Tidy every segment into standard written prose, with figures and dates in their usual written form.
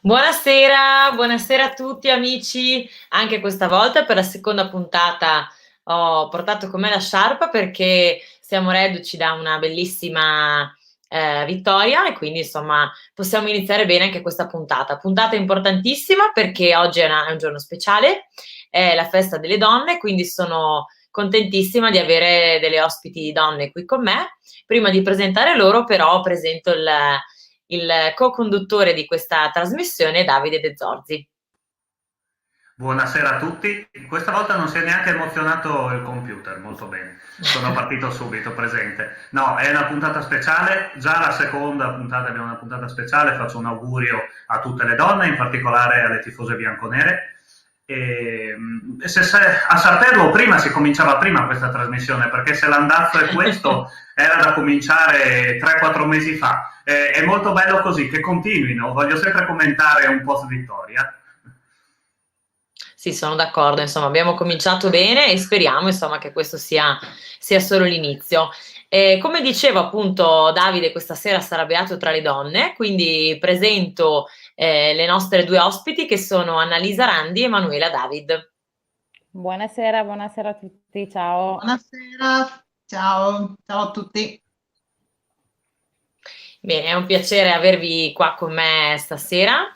Buonasera, buonasera a tutti amici. Anche questa volta per la seconda puntata ho portato con me la sciarpa perché siamo reduci da una bellissima vittoria e quindi insomma possiamo iniziare bene anche questa puntata. Puntata importantissima perché oggi è un giorno speciale, è la festa delle donne, quindi sono contentissima di avere delle ospiti donne qui con me. Prima di presentare loro però presento il co-conduttore di questa trasmissione, Davide De Zorzi. Buonasera a tutti. Questa volta non si è neanche emozionato il computer, molto bene. Sono partito subito, presente. No, è una puntata speciale, già la seconda puntata abbiamo una puntata speciale, faccio un augurio a tutte le donne, in particolare alle tifose bianconere. A saperlo prima si cominciava prima questa trasmissione, perché se l'andazzo è questo era da cominciare 3-4 mesi fa. È molto bello così, che continuino, voglio sempre commentare un post vittoria. Sì, sono d'accordo, insomma, abbiamo cominciato bene e speriamo, insomma, che questo sia solo l'inizio. Come dicevo appunto Davide, questa sera sarà beato tra le donne, quindi presento le nostre due ospiti che sono Annalisa Randi e Emanuela David. Buonasera, buonasera a tutti, ciao. Buonasera, ciao, ciao a tutti. Bene, è un piacere avervi qua con me stasera.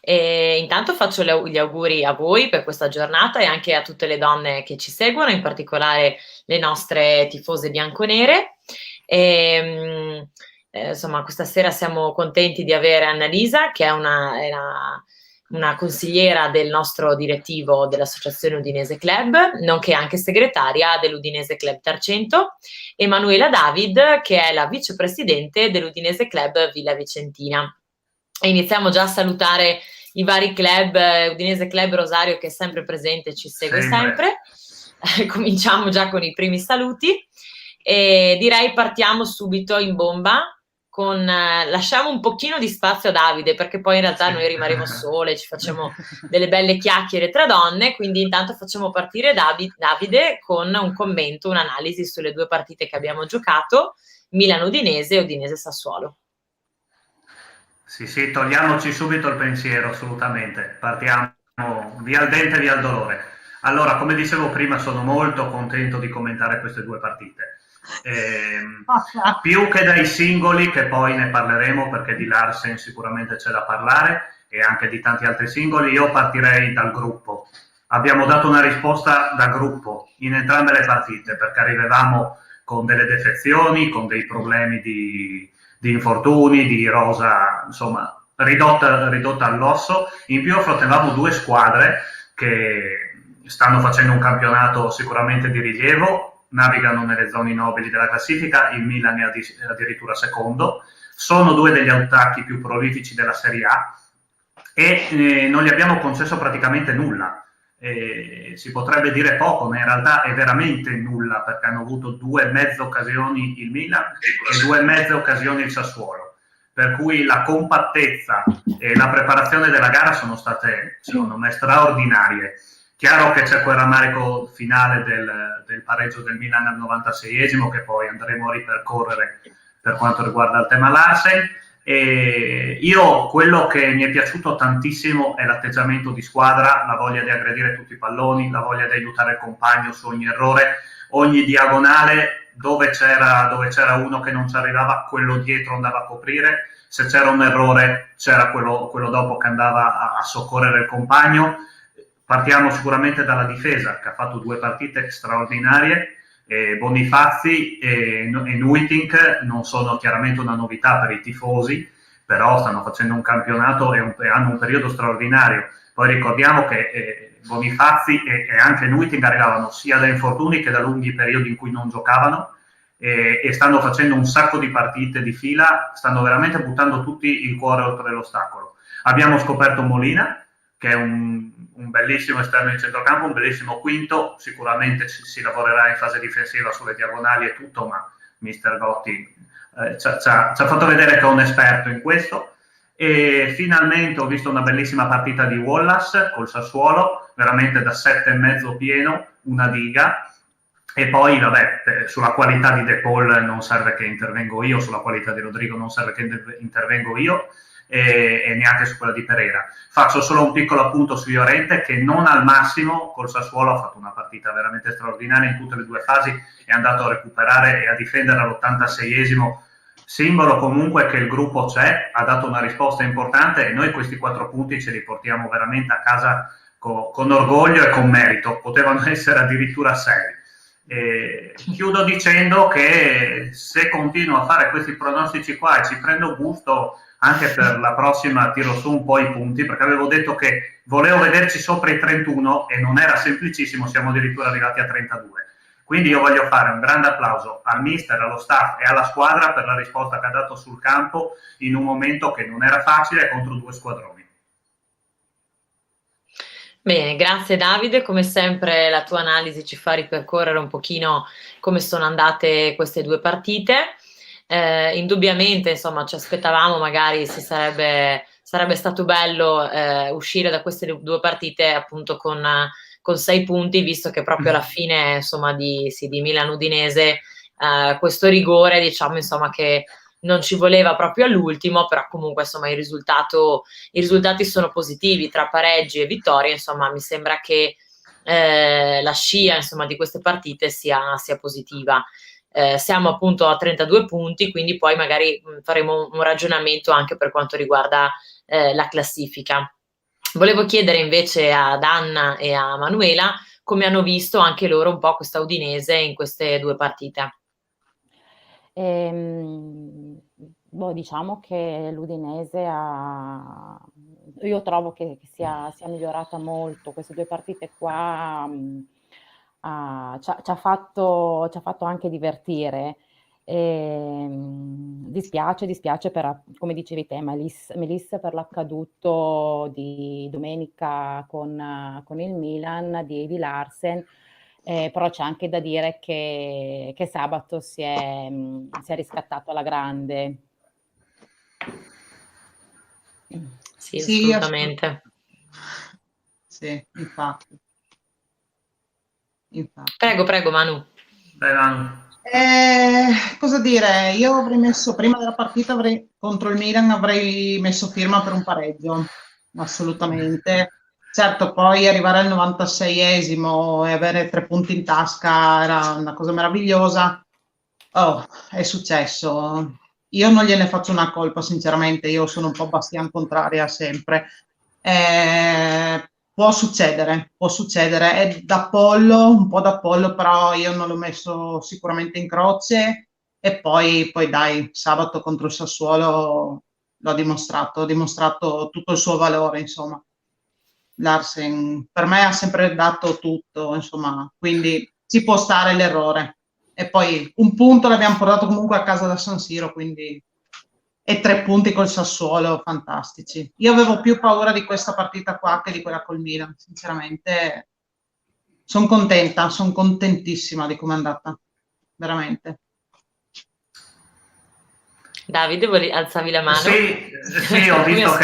E intanto faccio gli auguri a voi per questa giornata e anche a tutte le donne che ci seguono, in particolare le nostre tifose bianconere. E, insomma, questa sera siamo contenti di avere Annalisa, che è una consigliera del nostro direttivo dell'Associazione Udinese Club, nonché anche segretaria dell'Udinese Club Tarcento. Emanuela David, che è la vicepresidente dell'Udinese Club Villa Vicentina. E iniziamo già a salutare i vari club, Udinese Club Rosario che è sempre presente, ci segue sempre. Cominciamo già con i primi saluti e direi partiamo subito in bomba con lasciamo un pochino di spazio a Davide perché poi in realtà noi rimarremo sole, ci facciamo delle belle chiacchiere tra donne, quindi intanto facciamo partire Davide con un commento, un'analisi sulle due partite che abbiamo giocato, Milano-Udinese e Udinese-Sassuolo. Sì, sì, togliamoci subito il pensiero, assolutamente. Partiamo via il dente, via il dolore. Allora, come dicevo prima, sono molto contento di commentare queste due partite. Più che dai singoli, che poi ne parleremo perché di Larsen sicuramente c'è da parlare e anche di tanti altri singoli, io partirei dal gruppo. Abbiamo dato una risposta da gruppo in entrambe le partite perché arrivavamo con delle defezioni, con dei problemi di infortuni, di rosa, insomma, ridotta all'osso. In più affrontavamo due squadre che stanno facendo un campionato sicuramente di rilievo, navigano nelle zone nobili della classifica, il Milan è addirittura secondo, sono due degli attacchi più prolifici della Serie A e non gli abbiamo concesso praticamente nulla. Si potrebbe dire poco, ma in realtà è veramente nulla perché hanno avuto 2 mezze occasioni il Milan e 2 mezze occasioni il Sassuolo, per cui la compattezza e la preparazione della gara sono state secondo me straordinarie. Chiaro che c'è quel rammarico finale del pareggio del Milan al 96esimo che poi andremo a ripercorrere per quanto riguarda il tema Larsen. E io quello che mi è piaciuto tantissimo è l'atteggiamento di squadra, la voglia di aggredire tutti i palloni, la voglia di aiutare il compagno su ogni errore, ogni diagonale dove c'era uno che non ci arrivava, quello dietro andava a coprire, se c'era un errore c'era quello dopo che andava a soccorrere il compagno. Partiamo sicuramente dalla difesa che ha fatto 2 partite straordinarie. Bonifazzi e Nuitink non sono chiaramente una novità per i tifosi, però stanno facendo un campionato e hanno un periodo straordinario. Poi ricordiamo che Bonifazzi e anche Nuitink arrivavano sia da infortuni che da lunghi periodi in cui non giocavano e stanno facendo un sacco di partite di fila, stanno veramente buttando tutti il cuore oltre l'ostacolo. Abbiamo scoperto Molina, che è un bellissimo esterno in centrocampo, un bellissimo quinto, sicuramente si lavorerà in fase difensiva sulle diagonali e tutto, ma mister Gotti ci ha fatto vedere che è un esperto in questo. E finalmente ho visto una bellissima partita di Wallace col Sassuolo, veramente da 7,5 pieno, una diga. E poi, vabbè, sulla qualità di De Paul non serve che intervengo io, sulla qualità di Rodrigo non serve che intervengo io. e neanche su quella di Pereira. Faccio solo un piccolo appunto su Llorente, che non al massimo col Sassuolo ha fatto una partita veramente straordinaria in tutte le due fasi, è andato a recuperare e a difendere all'86esimo, simbolo comunque che il gruppo c'è, ha dato una risposta importante e noi questi 4 punti ce li portiamo veramente a casa con orgoglio e con merito, potevano essere addirittura 6. Chiudo dicendo che se continuo a fare questi pronostici qua e ci prendo gusto, anche per la prossima tiro su un po' i punti, perché avevo detto che volevo vederci sopra i 31 e non era semplicissimo, siamo addirittura arrivati a 32. Quindi io voglio fare un grande applauso al mister, allo staff e alla squadra per la risposta che ha dato sul campo in un momento che non era facile contro 2 squadroni. Bene, grazie Davide, come sempre la tua analisi ci fa ripercorrere un pochino come sono andate queste 2 partite. Indubbiamente, insomma, ci aspettavamo magari sarebbe stato bello uscire da queste 2 partite appunto con 6 punti, visto che proprio alla fine, insomma, di Milan-Udinese questo rigore, diciamo, insomma, che non ci voleva proprio all'ultimo, però comunque, insomma, i risultati sono positivi tra pareggi e vittorie, insomma, mi sembra che la scia, insomma, di queste partite sia positiva. Siamo appunto a 32 punti, quindi poi magari faremo un ragionamento anche per quanto riguarda la classifica. Volevo chiedere invece ad Anna e a Manuela come hanno visto anche loro un po' questa Udinese in queste 2 partite. Diciamo che l'Udinese io trovo che sia migliorata molto. Queste 2 partite qua ci ha fatto anche divertire. Dispiace per, come dicevi te, Melissa, per l'accaduto di domenica con il Milan di Larsen. Però c'è anche da dire che sabato si è riscattato alla grande. Sì, assolutamente. Sì, infatti. Prego Manu. Manu. Cosa dire? Io avrei messo, prima della partita contro il Milan, avrei messo firma per un pareggio, assolutamente. Certo, poi arrivare al 96esimo e avere 3 punti in tasca era una cosa meravigliosa. Oh, è successo. Io non gliene faccio una colpa, sinceramente, io sono un po' Bastian contraria sempre. Può succedere, è da pollo, un po' da pollo, però io non l'ho messo sicuramente in croce e poi dai, sabato contro il Sassuolo ha dimostrato tutto il suo valore, insomma. Larsen per me ha sempre dato tutto, insomma, quindi ci può stare l'errore. E poi un punto l'abbiamo portato comunque a casa da San Siro, quindi e 3 punti col Sassuolo, fantastici. Io avevo più paura di questa partita qua che di quella col Milan, sinceramente. Sono contenta, sono contentissima di come è andata, veramente. Davide, alzavi la mano? Sì, ho visto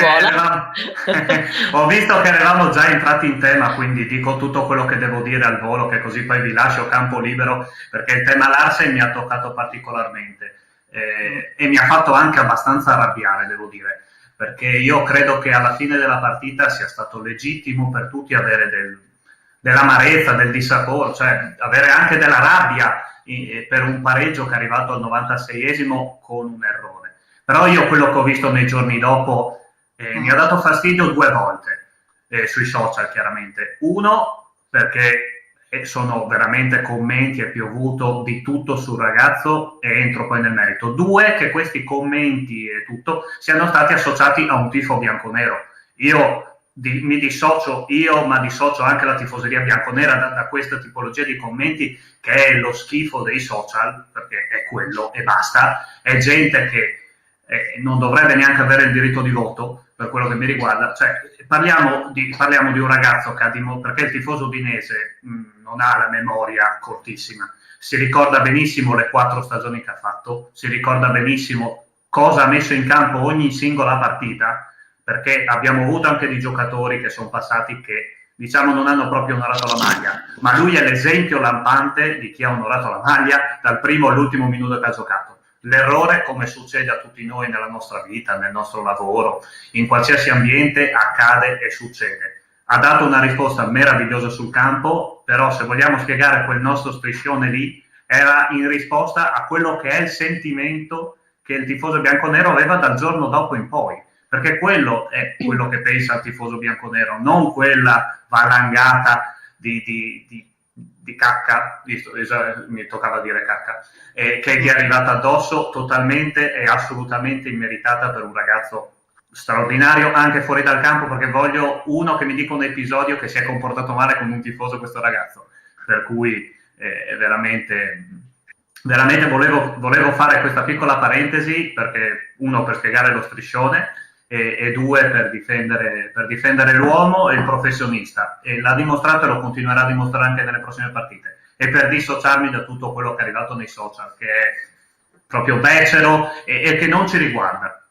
che eravamo già entrati in tema, quindi dico tutto quello che devo dire al volo, che così poi vi lascio campo libero, perché il tema Larsen mi ha toccato particolarmente e mi ha fatto anche abbastanza arrabbiare, devo dire, perché io credo che alla fine della partita sia stato legittimo per tutti avere dell'amarezza, del dissapore, cioè avere anche della rabbia per un pareggio che è arrivato al 96esimo con un errore. Però io quello che ho visto nei giorni dopo mi ha dato fastidio 2 volte sui social, chiaramente. Uno, perché sono veramente commenti, è piovuto di tutto sul ragazzo e entro poi nel merito. 2, che questi commenti e tutto siano stati associati a un tifo bianconero. Mi dissocio ma dissocio anche la tifoseria bianconera da questa tipologia di commenti, che è lo schifo dei social, perché è quello e basta. È gente che non dovrebbe neanche avere il diritto di voto, per quello che mi riguarda. Cioè, parliamo di un ragazzo che perché il tifoso udinese non ha la memoria cortissima, si ricorda benissimo le 4 stagioni che ha fatto, si ricorda benissimo cosa ha messo in campo ogni singola partita, perché abbiamo avuto anche dei giocatori che sono passati che, diciamo, non hanno proprio onorato la maglia, ma lui è l'esempio lampante di chi ha onorato la maglia dal primo all'ultimo minuto che ha giocato. L'errore, come succede a tutti noi nella nostra vita, nel nostro lavoro, in qualsiasi ambiente, accade e succede. Ha dato una risposta meravigliosa sul campo, però se vogliamo spiegare quel nostro striscione lì, era in risposta a quello che è il sentimento che il tifoso bianconero aveva dal giorno dopo in poi, perché quello è quello che pensa il tifoso bianconero, non quella valangata di cacca, visto, mi toccava dire cacca, che gli è arrivata addosso totalmente e assolutamente immeritata per un ragazzo straordinario anche fuori dal campo, perché voglio uno che mi dica un episodio che si è comportato male con un tifoso questo ragazzo, per cui veramente volevo fare questa piccola parentesi, perché uno, per spiegare lo striscione, e due, per difendere l'uomo e il professionista, e l'ha dimostrato e lo continuerà a dimostrare anche nelle prossime partite, e per dissociarmi da tutto quello che è arrivato nei social, che è proprio becero e che non ci riguarda.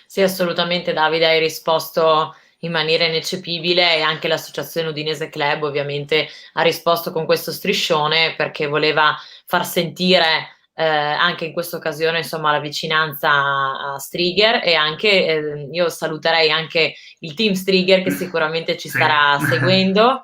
Sì, assolutamente, Davide, hai risposto in maniera ineccepibile, e anche l'associazione Udinese Club ovviamente ha risposto con questo striscione, perché voleva far sentire anche in questa occasione, insomma, la vicinanza a Strigher, e anche io saluterei anche il team Strigher, che sicuramente ci starà seguendo.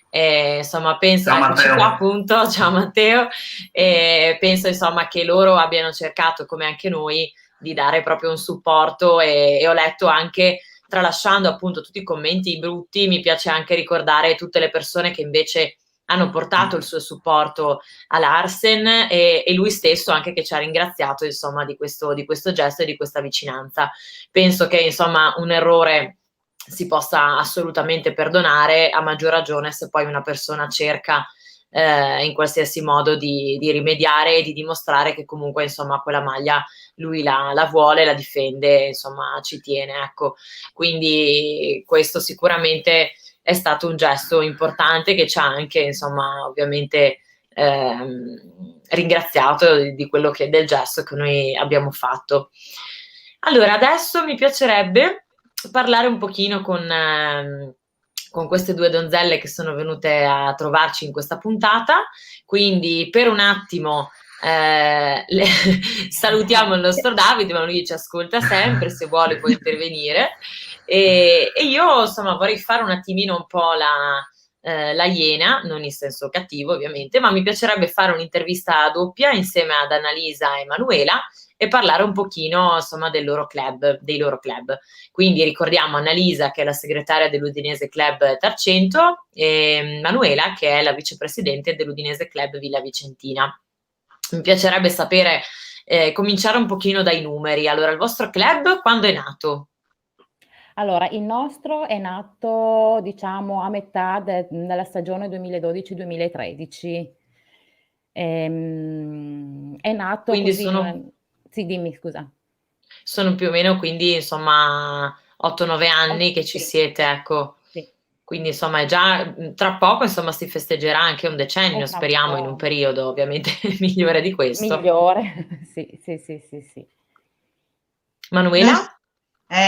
Insomma, penso, ciao, eccoci Matteo. qua appunto, ciao Matteo, e penso insomma che loro abbiano cercato, come anche noi, di dare proprio un supporto, e ho letto anche, tralasciando appunto tutti i commenti brutti, mi piace anche ricordare tutte le persone che invece hanno portato il suo supporto all'Arsen, e lui stesso anche, che ci ha ringraziato insomma di questo gesto e di questa vicinanza. Penso che insomma un errore si possa assolutamente perdonare, a maggior ragione se poi una persona cerca in qualsiasi modo di rimediare e di dimostrare che comunque insomma quella maglia lui la vuole, la difende, insomma ci tiene, ecco. Quindi questo sicuramente è stato un gesto importante, che ci ha anche insomma ovviamente ringraziato di quello che, del gesto che noi abbiamo fatto. Allora, adesso mi piacerebbe parlare un pochino con queste due donzelle che sono venute a trovarci in questa puntata, quindi per un attimo salutiamo il nostro Davide, ma lui ci ascolta sempre, se vuole può intervenire, e io insomma vorrei fare un attimino un po' la iena, non in senso cattivo ovviamente, ma mi piacerebbe fare un'intervista doppia insieme ad Annalisa e Manuela, e parlare un pochino insomma dei loro club. Quindi ricordiamo Annalisa, che è la segretaria dell'Udinese Club Tarcento, e Manuela, che è la vicepresidente dell'Udinese Club Villa Vicentina. Mi piacerebbe sapere, cominciare un pochino dai numeri. Allora, il vostro club quando è nato? Allora, il nostro è nato, diciamo, a metà della stagione 2012-2013. È nato Quindi così. Sì, dimmi, scusa. sono più o meno, quindi insomma 8-9 anni che ci Sì, siete, ecco. sì. Quindi insomma è già, tra poco insomma si festeggerà anche un decennio, Tra un speriamo, in un po' periodo ovviamente migliore di questo. migliore. Sì, sì, sì, sì, sì. Noi, Manuela?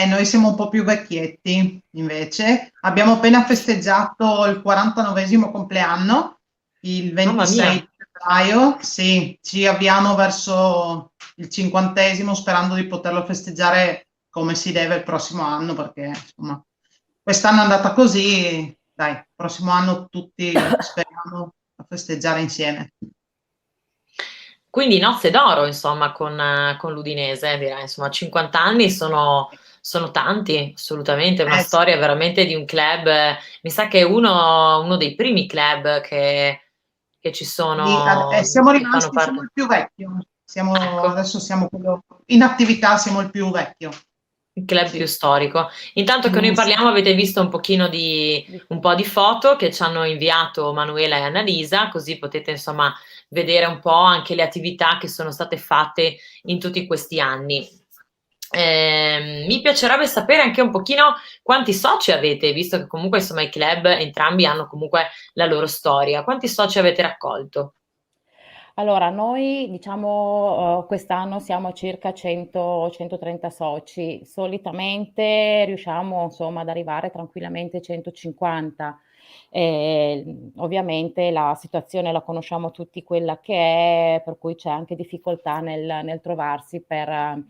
noi siamo un po' più vecchietti, invece. Abbiamo appena festeggiato il 49esimo compleanno, il Mamma 26 mia. di febbraio. Sì, ci avviamo verso il 50esimo, sperando di poterlo festeggiare come si deve il prossimo anno, perché insomma, quest'anno è andata così. Dai, il prossimo anno tutti speriamo a festeggiare insieme. Quindi nozze d'oro, insomma, con l'Udinese, direi, insomma, 50 anni sono tanti, assolutamente, è una Sì. storia veramente di un club, mi sa che è uno dei primi club che ci sono, Siamo che fanno rimasti, siamo parte. il più vecchio. Ecco. Adesso siamo in attività, siamo il più vecchio. Il club più Sì. storico. Intanto che noi Sì. parliamo, avete visto un pochino un po' di foto che ci hanno inviato Manuela e Annalisa, così potete insomma vedere un po' anche le attività che sono state fatte in tutti questi anni. Mi piacerebbe sapere anche un pochino quanti soci avete, visto che comunque insomma i club entrambi hanno comunque la loro storia. Quanti soci avete raccolto? Allora, noi diciamo quest'anno siamo a circa 100-130 soci, solitamente riusciamo insomma ad arrivare tranquillamente ai 150. Ovviamente la situazione la conosciamo tutti quella che è, per cui c'è anche difficoltà nel trovarsi per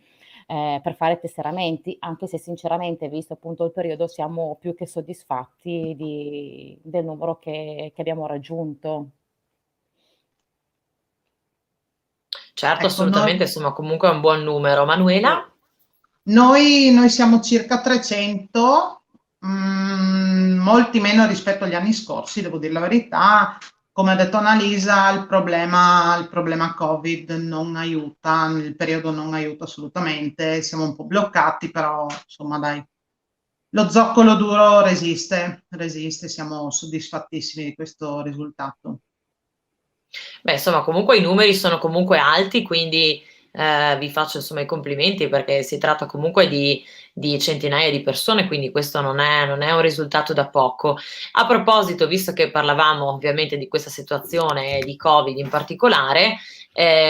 fare tesseramenti, anche se sinceramente, visto appunto il periodo, siamo più che soddisfatti del numero che abbiamo raggiunto. Certo, Ecco, noi, assolutamente, insomma, comunque è un buon numero. Manuela? noi siamo circa 300, molti meno rispetto agli anni scorsi, devo dire la verità. Come ha detto Annalisa, il problema Covid non aiuta, il periodo non aiuta assolutamente, siamo un po' bloccati, però insomma dai, lo zoccolo duro resiste, siamo soddisfattissimi di questo risultato. Beh, insomma, comunque i numeri sono comunque alti, quindi vi faccio insomma i complimenti perché si tratta comunque di centinaia di persone, quindi questo non è un risultato da poco. A proposito, visto che parlavamo ovviamente di questa situazione di Covid in particolare,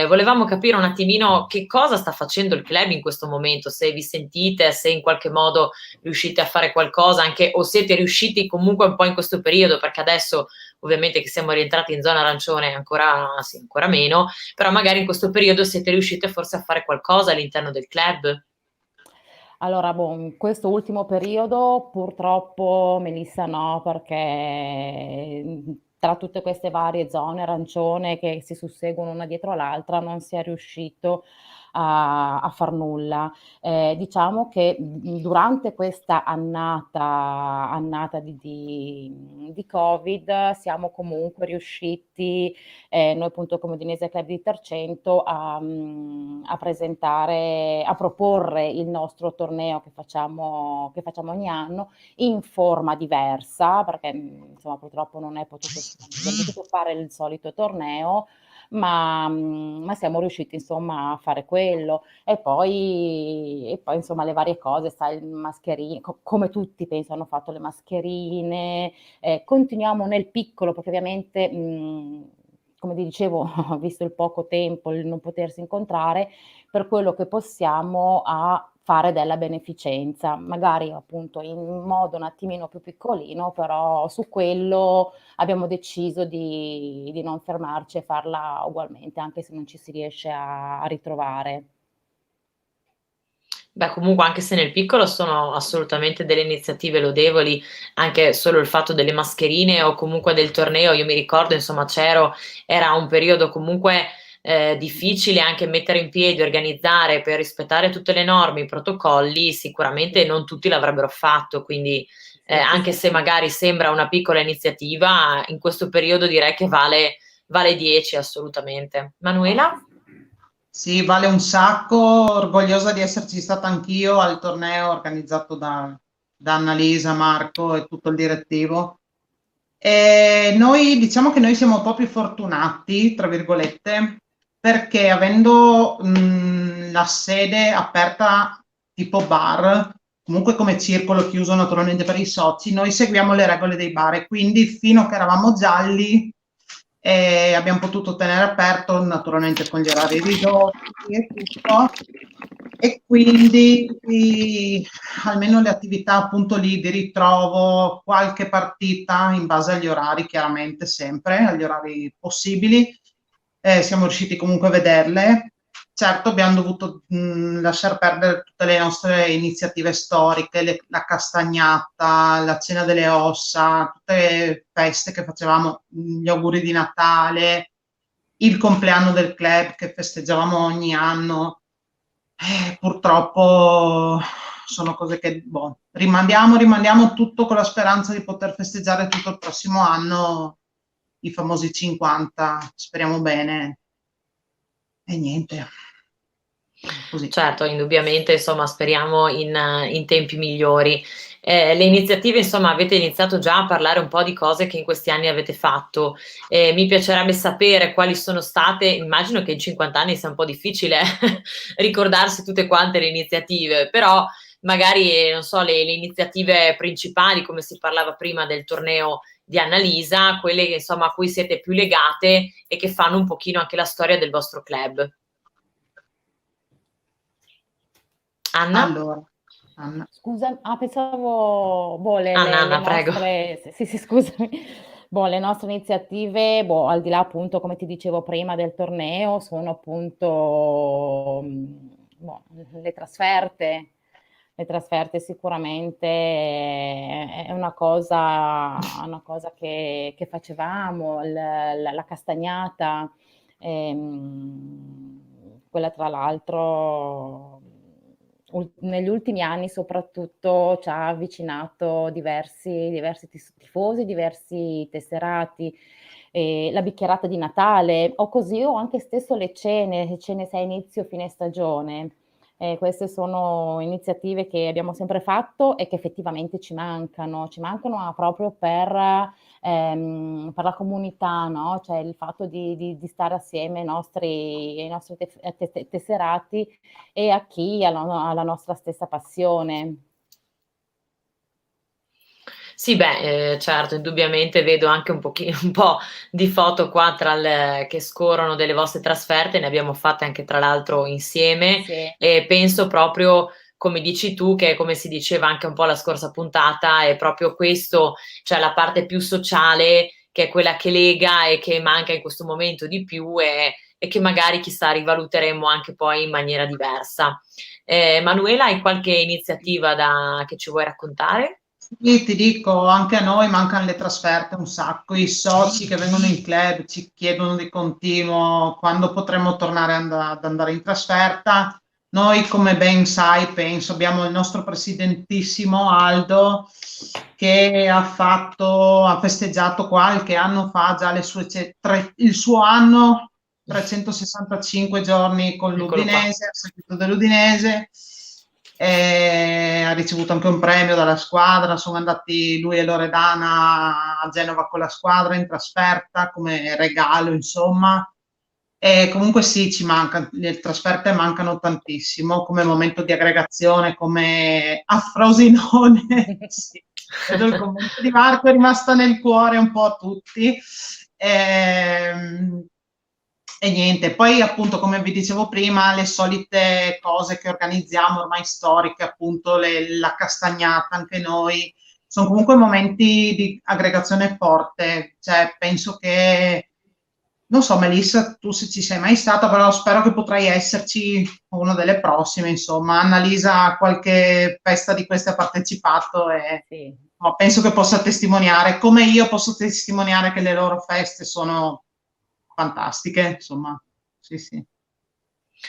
volevamo capire un attimino che cosa sta facendo il club in questo momento, se vi sentite, se in qualche modo riuscite a fare qualcosa, anche o siete riusciti comunque un po' in questo periodo, perché adesso ovviamente che siamo rientrati in zona arancione ancora, sì, ancora meno, però magari in questo periodo siete riusciti forse a fare qualcosa all'interno del club? Allora, boh, in questo ultimo periodo purtroppo Melissa no, perché tra tutte queste varie zone arancione che si susseguono una dietro l'altra non si è riuscito a far nulla. Diciamo che durante questa annata di Covid siamo comunque riusciti, noi appunto come Udinese Club di Tercento, a presentare, a proporre il nostro torneo che facciamo ogni anno in forma diversa, perché insomma purtroppo non è abbiamo potuto fare il solito torneo, ma siamo riusciti insomma a fare quello. E poi insomma le varie cose, sai, mascherine, come tutti penso hanno fatto le mascherine, continuiamo nel piccolo perché ovviamente, come ti dicevo, visto il poco tempo, il non potersi incontrare, per quello che possiamo a fare della beneficenza, magari appunto in modo un attimino più piccolino, però su quello abbiamo deciso di non fermarci e farla ugualmente, anche se non ci si riesce a ritrovare. Beh, comunque anche se nel piccolo sono assolutamente delle iniziative lodevoli, anche solo il fatto delle mascherine o comunque del torneo, io mi ricordo, insomma, era un periodo comunque difficile anche mettere in piedi, organizzare per rispettare tutte le norme, i protocolli, sicuramente non tutti l'avrebbero fatto, quindi anche se magari sembra una piccola iniziativa, in questo periodo direi che vale 10 assolutamente. Manuela? Sì, vale un sacco, orgogliosa di esserci stata anch'io al torneo organizzato da Annalisa, Marco e tutto il direttivo. E noi diciamo che noi siamo un po' più fortunati, tra virgolette, perché avendo la sede aperta tipo bar, comunque come circolo chiuso naturalmente per i soci, noi seguiamo le regole dei bar e quindi fino a che eravamo gialli abbiamo potuto tenere aperto naturalmente con gli orari ridotti e tutto. E quindi almeno le attività appunto lì di ritrovo, qualche partita in base agli orari, chiaramente sempre, agli orari possibili, siamo riusciti comunque a vederle. Certo, abbiamo dovuto lasciar perdere tutte le nostre iniziative storiche, la castagnata, la cena delle ossa, tutte le feste che facevamo, gli auguri di Natale, il compleanno del club che festeggiavamo ogni anno. Purtroppo sono cose che boh, rimandiamo tutto con la speranza di poter festeggiare tutto il prossimo anno, i famosi 50, speriamo bene. E niente, così. Certo, indubbiamente, insomma, speriamo in tempi migliori. Le iniziative, insomma, avete iniziato già a parlare un po' di cose che in questi anni avete fatto. Mi piacerebbe sapere quali sono state, immagino che in 50 anni sia un po' difficile ricordarsi tutte quante le iniziative, però magari, non so, le iniziative principali, come si parlava prima del torneo di Annalisa, quelle che, insomma, a cui siete più legate e che fanno un pochino anche la storia del vostro club. Anna? Allora, Anna. Scusa, pensavo, Anna, le Anna, prego. nostre, sì, scusami, le nostre iniziative, al di là appunto, come ti dicevo prima, del torneo, sono appunto, le trasferte. Le trasferte sicuramente è una cosa che facevamo, la castagnata, quella tra l'altro negli ultimi anni soprattutto ci ha avvicinato diversi tifosi, diversi tesserati, la bicchierata di Natale o così, o anche stesso le cene sia a inizio fine stagione. Queste sono iniziative che abbiamo sempre fatto e che effettivamente ci mancano proprio per la comunità, no? Cioè il fatto di stare assieme ai nostri tesserati e a chi ha la nostra stessa passione. Sì, beh, certo, indubbiamente vedo anche un po' di foto qua che scorrono delle vostre trasferte, ne abbiamo fatte anche tra l'altro insieme Sì. e penso proprio, come dici tu, che come si diceva anche un po' la scorsa puntata, è proprio questo, cioè la parte più sociale, che è quella che lega e che manca in questo momento di più e che magari chissà rivaluteremo anche poi in maniera diversa. Manuela, hai qualche iniziativa che ci vuoi raccontare? Sì, ti dico, anche a noi mancano le trasferte un sacco, i soci che vengono in club ci chiedono di continuo quando potremo tornare ad andare in trasferta. Noi, come ben sai, penso, abbiamo il nostro presidentissimo Aldo che ha festeggiato qualche anno fa già il suo anno, 365 giorni con Eccolo qua. l'Udinese, al seguito dell'Udinese. Ha ricevuto anche un premio dalla squadra, sono andati lui e Loredana a Genova con la squadra in trasferta come regalo, insomma. E comunque sì, ci manca, le trasferte mancano tantissimo come momento di aggregazione, come a Frosinone. Sì. Vedo il commento di Marco, è rimasta nel cuore un po' a tutti. E niente, poi appunto come vi dicevo prima, le solite cose che organizziamo ormai storiche, appunto la castagnata, anche noi, sono comunque momenti di aggregazione forte, cioè penso che, non so Melissa, tu se ci sei mai stata, però spero che potrai esserci una delle prossime, insomma, Annalisa a qualche festa di queste ha partecipato e Sì. penso che possa testimoniare, come io posso testimoniare che le loro feste sono fantastiche, insomma, sì, sì.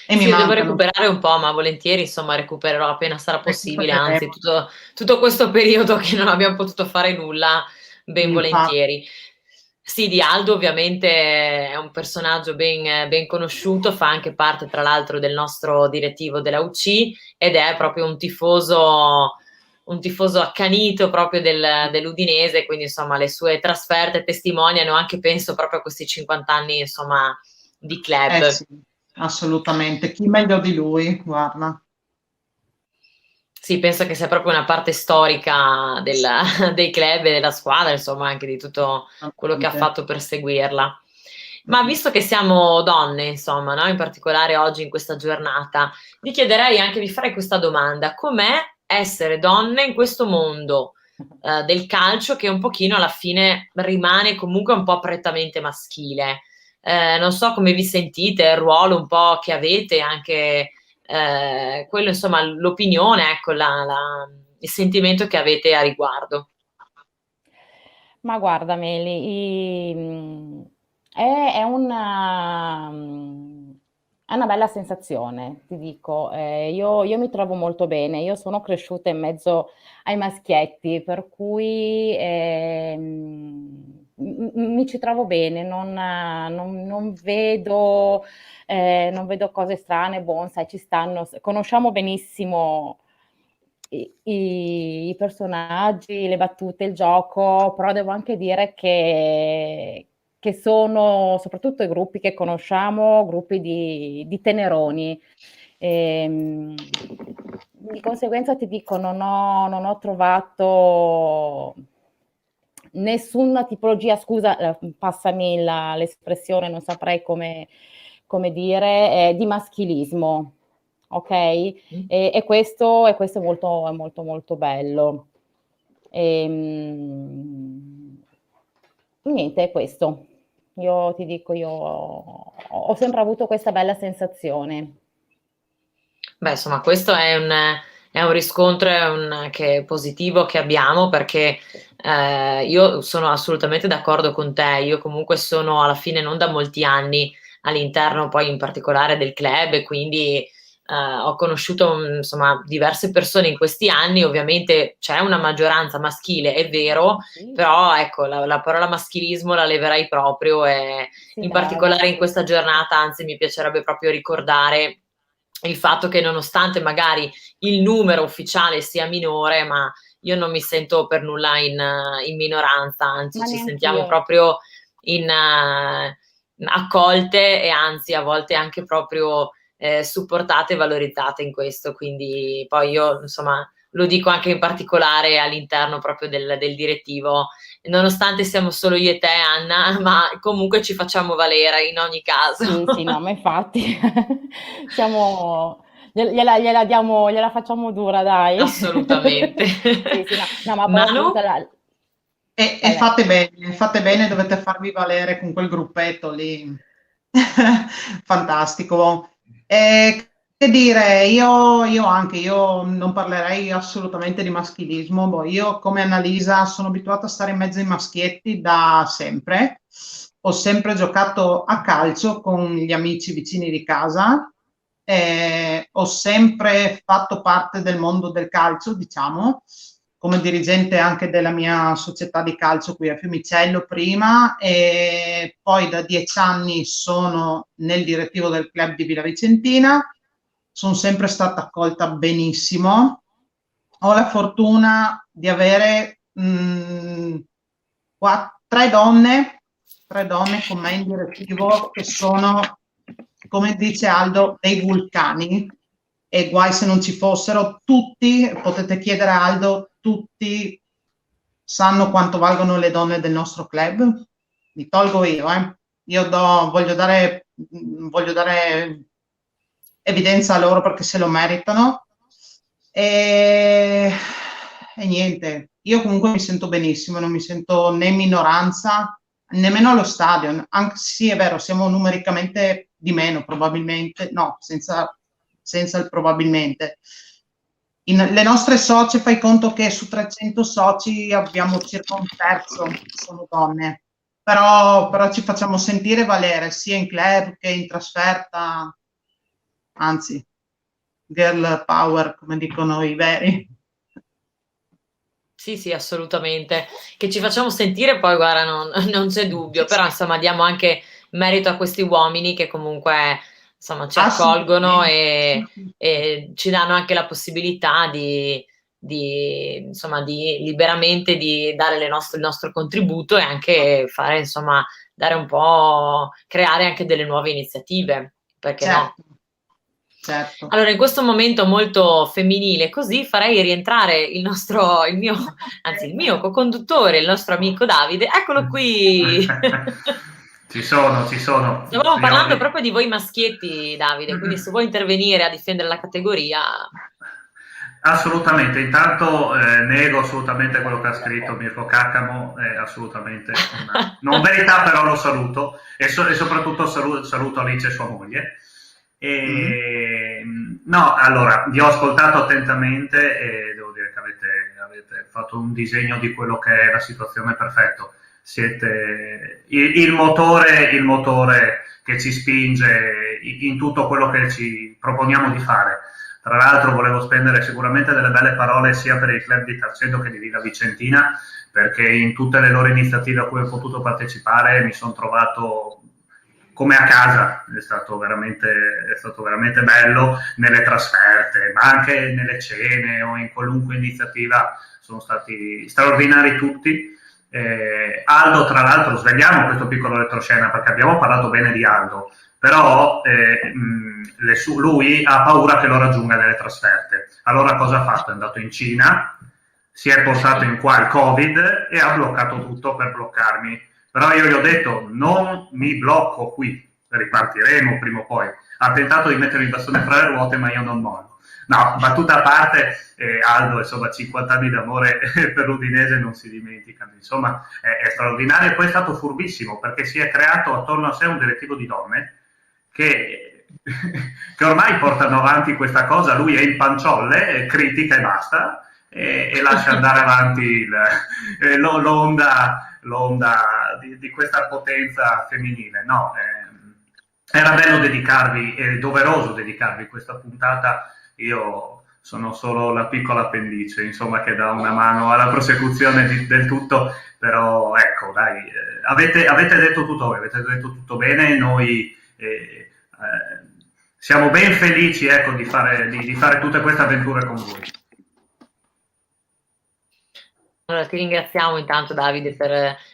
E mi Sì, io devo mancano. recuperare un po', ma volentieri, insomma, recupererò appena sarà possibile, anzi, Recupereremo. tutto questo periodo che non abbiamo potuto fare nulla, ben Infatti, volentieri. Sì, di Aldo ovviamente è un personaggio ben conosciuto, fa anche parte tra l'altro del nostro direttivo della UC ed è proprio un tifoso accanito proprio dell'Udinese, quindi insomma le sue trasferte testimoniano anche, penso, proprio a questi 50 anni, insomma, di club. sì, assolutamente. Chi meglio di lui, guarda. Sì, penso che sia proprio una parte storica dei club e della squadra, insomma, anche di tutto quello che ha Assolutamente. fatto per seguirla. Ma visto che siamo donne, insomma, no? In particolare oggi in questa giornata, vi chiederei anche di fare questa domanda: com'è essere donne in questo mondo del calcio che un pochino alla fine rimane comunque un po' prettamente maschile? Non so come vi sentite, il ruolo un po' che avete anche quello insomma l'opinione, ecco, il sentimento che avete a riguardo. Ma guarda Meli, è una bella sensazione, ti dico. Io mi trovo molto bene, io sono cresciuta in mezzo ai maschietti, per cui mi ci trovo bene, non vedo cose strane, buon, sai, ci stanno, conosciamo benissimo i personaggi, le battute, il gioco, però devo anche dire che sono soprattutto i gruppi che conosciamo, gruppi di teneroni. Di conseguenza ti dico, non ho trovato nessuna tipologia, scusa, passami l'espressione, non saprei come dire, di maschilismo. ok? E questo è molto, molto, molto bello. Niente, è questo. Io ti dico, io ho sempre avuto questa bella sensazione. Beh, insomma, questo è un riscontro che è positivo che abbiamo, perché io sono assolutamente d'accordo con te. Io comunque sono alla fine non da molti anni all'interno poi in particolare del club, e quindi ho conosciuto insomma diverse persone in questi anni. Ovviamente c'è una maggioranza maschile, è vero, Sì, però ecco, la parola maschilismo la leverai proprio, e sì, in brava, particolare in sì. questa giornata, anzi, mi piacerebbe proprio ricordare il fatto che, nonostante magari il numero ufficiale sia minore, ma io non mi sento per nulla in minoranza, anzi Ma ci sentiamo neanch'io. proprio in, accolte, e anzi a volte anche proprio supportate e valorizzate in questo. Quindi poi io insomma lo dico anche in particolare all'interno proprio del direttivo, nonostante siamo solo io e te, Anna, ma comunque ci facciamo valere in ogni caso. Sì, sì, no, ma infatti siamo, gliela diamo, gliela facciamo dura, dai. Assolutamente. Sì, sì, no, no, ma poi appunto Manu? E vai, vai. fate bene, dovete farvi valere con quel gruppetto lì. Fantastico. Che dire, io non parlerei assolutamente di maschilismo. Boh, io come Annalisa sono abituata a stare in mezzo ai maschietti da sempre. Ho sempre giocato a calcio con gli amici vicini di casa. Ho sempre fatto parte del mondo del calcio, diciamo, come dirigente anche della mia società di calcio qui a Fiumicello prima, e poi da 10 anni sono nel direttivo del club di Villa Vicentina. Sono sempre stata accolta benissimo. Ho la fortuna di avere tre donne con me in direttivo che sono, come dice Aldo, dei vulcani, e guai se non ci fossero. Tutti, potete chiedere a Aldo, tutti sanno quanto valgono le donne del nostro club. Mi tolgo io, voglio dare evidenza a loro perché se lo meritano. E, e niente, io comunque mi sento benissimo, non mi sento né in minoranza, nemmeno allo stadio. Anche sì, è vero, siamo numericamente di meno, probabilmente, no, senza il probabilmente. Le nostre socie, fai conto che su 300 soci abbiamo circa un terzo sono donne, però ci facciamo sentire valere sia in club che in trasferta, anzi, girl power, come dicono i veri. Sì, sì, assolutamente. Che ci facciamo sentire, poi guarda, non c'è dubbio, però insomma diamo anche merito a questi uomini che comunque insomma ci accolgono, Assolutamente. e ci danno anche la possibilità insomma, di liberamente di dare il nostro contributo, e anche fare, insomma, dare un po', creare anche delle nuove iniziative, perché no? Certo, certo. Allora, in questo momento molto femminile, così farei rientrare il mio co-conduttore, il nostro amico Davide. Eccolo qui! Ci sono, ci sono. Stavamo Io- parlando proprio di voi maschietti, Davide, quindi se vuoi intervenire a difendere la categoria. Assolutamente, intanto nego assolutamente quello che ha scritto Mirko Caccamo, è assolutamente una non verità, però lo saluto, e soprattutto saluto Alice e sua moglie. No, allora, vi ho ascoltato attentamente e devo dire che avete fatto un disegno di quello che è la situazione perfetto. Siete il motore che ci spinge in tutto quello che ci proponiamo di fare. Tra l'altro volevo spendere sicuramente delle belle parole sia per il club di Tarceto che di Villa Vicentina, perché in tutte le loro iniziative a cui ho potuto partecipare mi sono trovato come a casa. È stato veramente bello, nelle trasferte, ma anche nelle cene o in qualunque iniziativa sono stati straordinari tutti. Aldo, tra l'altro, svegliamo questo piccolo retroscena perché abbiamo parlato bene di Aldo, però lui ha paura che lo raggiunga nelle trasferte. Allora cosa ha fatto? È andato in Cina, si è portato in qua il Covid e ha bloccato tutto per bloccarmi. Però io gli ho detto non mi blocco qui, ripartiremo prima o poi. Ha tentato di mettere il bastone fra le ruote, ma io non mollo. No, battuta a parte, Aldo, insomma, 50 anni d'amore per l'Udinese non si dimenticano, insomma, è straordinario. E poi è stato furbissimo, perché si è creato attorno a sé un direttivo di donne che ormai portano avanti questa cosa. Lui è in panciolle, critica e basta, e lascia andare avanti l'onda di questa potenza femminile. No, era bello dedicarvi, è doveroso dedicarvi questa puntata. Io sono solo la piccola appendice, insomma, che dà una mano alla prosecuzione del tutto, però ecco, dai, avete detto tutto voi, avete detto tutto bene. Noi siamo ben felici, ecco, di fare tutte queste avventure con voi. Allora, ti ringraziamo intanto, Davide,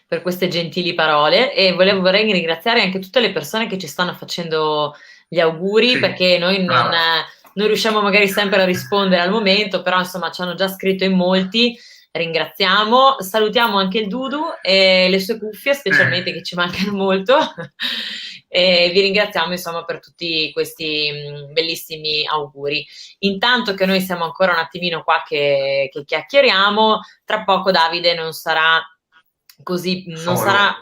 per queste gentili parole, e vorrei ringraziare anche tutte le persone che ci stanno facendo gli auguri, Sì, perché noi non riusciamo magari sempre a rispondere al momento, però insomma ci hanno già scritto in molti. Ringraziamo, salutiamo anche il Dudu e le sue cuffie, specialmente, che ci mancano molto. E vi ringraziamo insomma per tutti questi bellissimi auguri. Intanto che noi siamo ancora un attimino qua che chiacchieriamo, tra poco Davide non sarà così, non sarà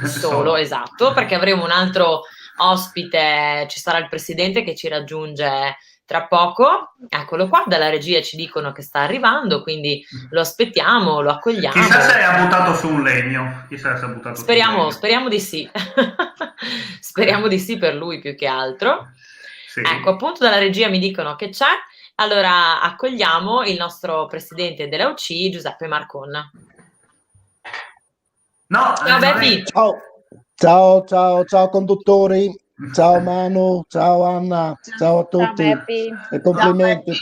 solo, esatto, perché avremo un altro ospite, ci sarà il presidente che ci raggiunge tra poco. Eccolo qua, dalla regia ci dicono che sta arrivando, quindi lo aspettiamo, lo accogliamo. Chissà se ha buttato su un legno. Chissà se ha buttato speriamo di sì. Speriamo di sì per lui più che altro. Sì. Ecco, appunto dalla regia mi dicono che c'è. Allora accogliamo il nostro presidente della UC, Giuseppe Marcon. Ciao Beppi. Ciao conduttori. Ciao Manu, ciao Anna, ciao a tutti, e complimenti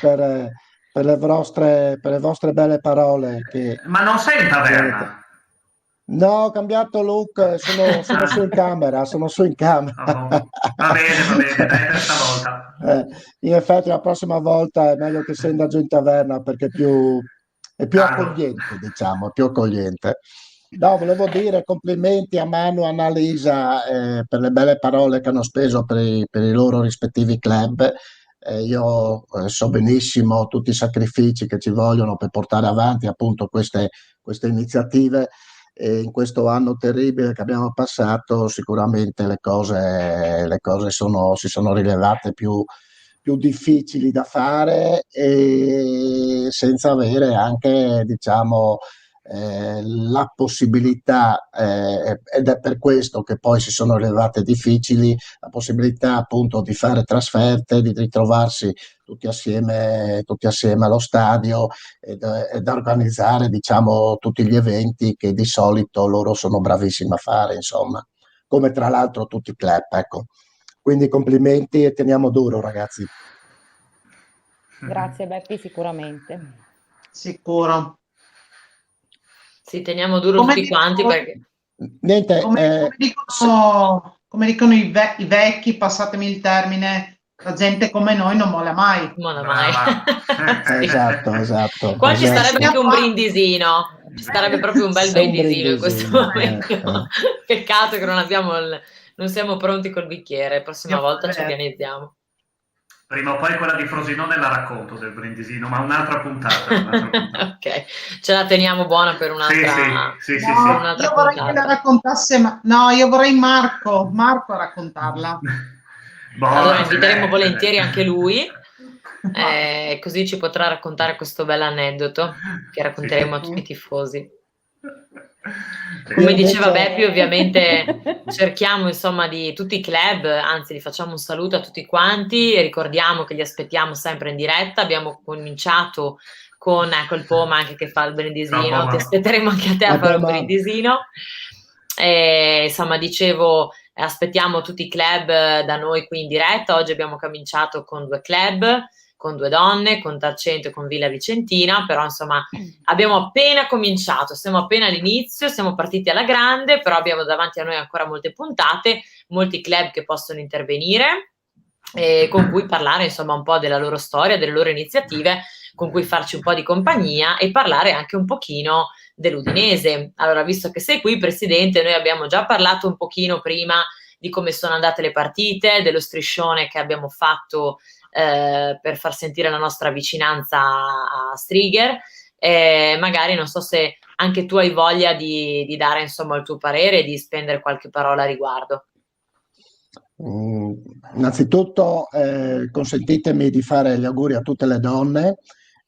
per le vostre belle parole. Ma non sei in taverna? No, ho cambiato look, sono su in camera, Va bene, dai, stavolta. In effetti la prossima volta è meglio che sia giù in taverna, perché è più accogliente, diciamo, più accogliente. No, volevo dire complimenti a Manu e a Annalisa per le belle parole che hanno speso per i loro rispettivi club. Io so benissimo tutti i sacrifici che ci vogliono per portare avanti appunto queste iniziative. E in questo anno terribile che abbiamo passato, sicuramente le cose si sono rilevate più difficili da fare, e senza avere anche, diciamo, la possibilità, ed è per questo che poi si sono rilevate difficili, la possibilità appunto di fare trasferte, di ritrovarsi tutti assieme allo stadio ed organizzare, diciamo, tutti gli eventi che di solito loro sono bravissimi a fare, insomma, come tra l'altro tutti i club, ecco. Quindi complimenti e teniamo duro, ragazzi. Grazie Beppi, sicuramente. Sicuro. Sì, teniamo duro tutti quanti, perché... Niente, come dicono i vecchi, passatemi il termine, la gente come noi non molla mai. Molla mai. Esatto. Qua ci sarebbe anche un brindisino, ci sarebbe proprio un bel brindisino in questo momento. Peccato che non siamo pronti col bicchiere, la prossima volta ci organizziamo. Prima o poi quella di Frosinone la racconto del brindisino, ma un'altra puntata. Ok, ce la teniamo buona per un'altra. Sì. Io vorrei che la raccontasse, io vorrei Marco a raccontarla. Allora inviteremo volentieri anche lui, così ci potrà raccontare questo bell'aneddoto che racconteremo a tutti i tifosi. Come diceva Beppi, ovviamente cerchiamo insomma di tutti i club, anzi li facciamo un saluto a tutti quanti e ricordiamo che li aspettiamo sempre in diretta. Abbiamo cominciato con il Poma anche che fa il brindisino, ti aspetteremo anche a te a fare un brindisino. Insomma, dicevo, aspettiamo tutti i club da noi qui in diretta. Oggi abbiamo cominciato con 2 club, con 2 donne, con Tarcento e con Villa Vicentina, però insomma abbiamo appena cominciato, siamo appena all'inizio, siamo partiti alla grande, però abbiamo davanti a noi ancora molte puntate, molti club che possono intervenire e con cui parlare insomma un po' della loro storia, delle loro iniziative, con cui farci un po' di compagnia e parlare anche un pochino dell'Udinese. Allora, visto che sei qui, Presidente, noi abbiamo già parlato un pochino prima di come sono andate le partite, dello striscione che abbiamo fatto per far sentire la nostra vicinanza a Strigher. Magari non so se anche tu hai voglia di dare insomma il tuo parere e di spendere qualche parola a riguardo. Innanzitutto consentitemi di fare gli auguri a tutte le donne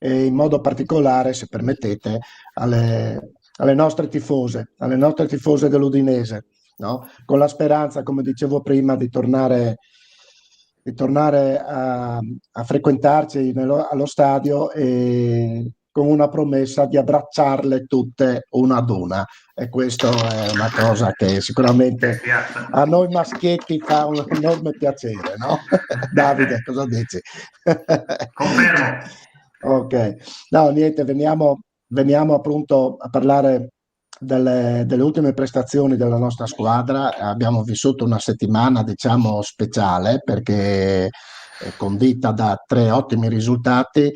e in modo particolare, se permettete, alle nostre tifose dell'Udinese, no? Con la speranza, come dicevo prima, di tornare a frequentarci allo stadio, e con una promessa di abbracciarle tutte una ad una, e questo è una cosa che sicuramente a noi maschietti fa un enorme piacere, no? Davide, cosa dici? Confermo. Ok, no, niente, veniamo appunto a parlare delle ultime prestazioni della nostra squadra. Abbiamo vissuto una settimana, diciamo, speciale, perché condita da 3 ottimi risultati,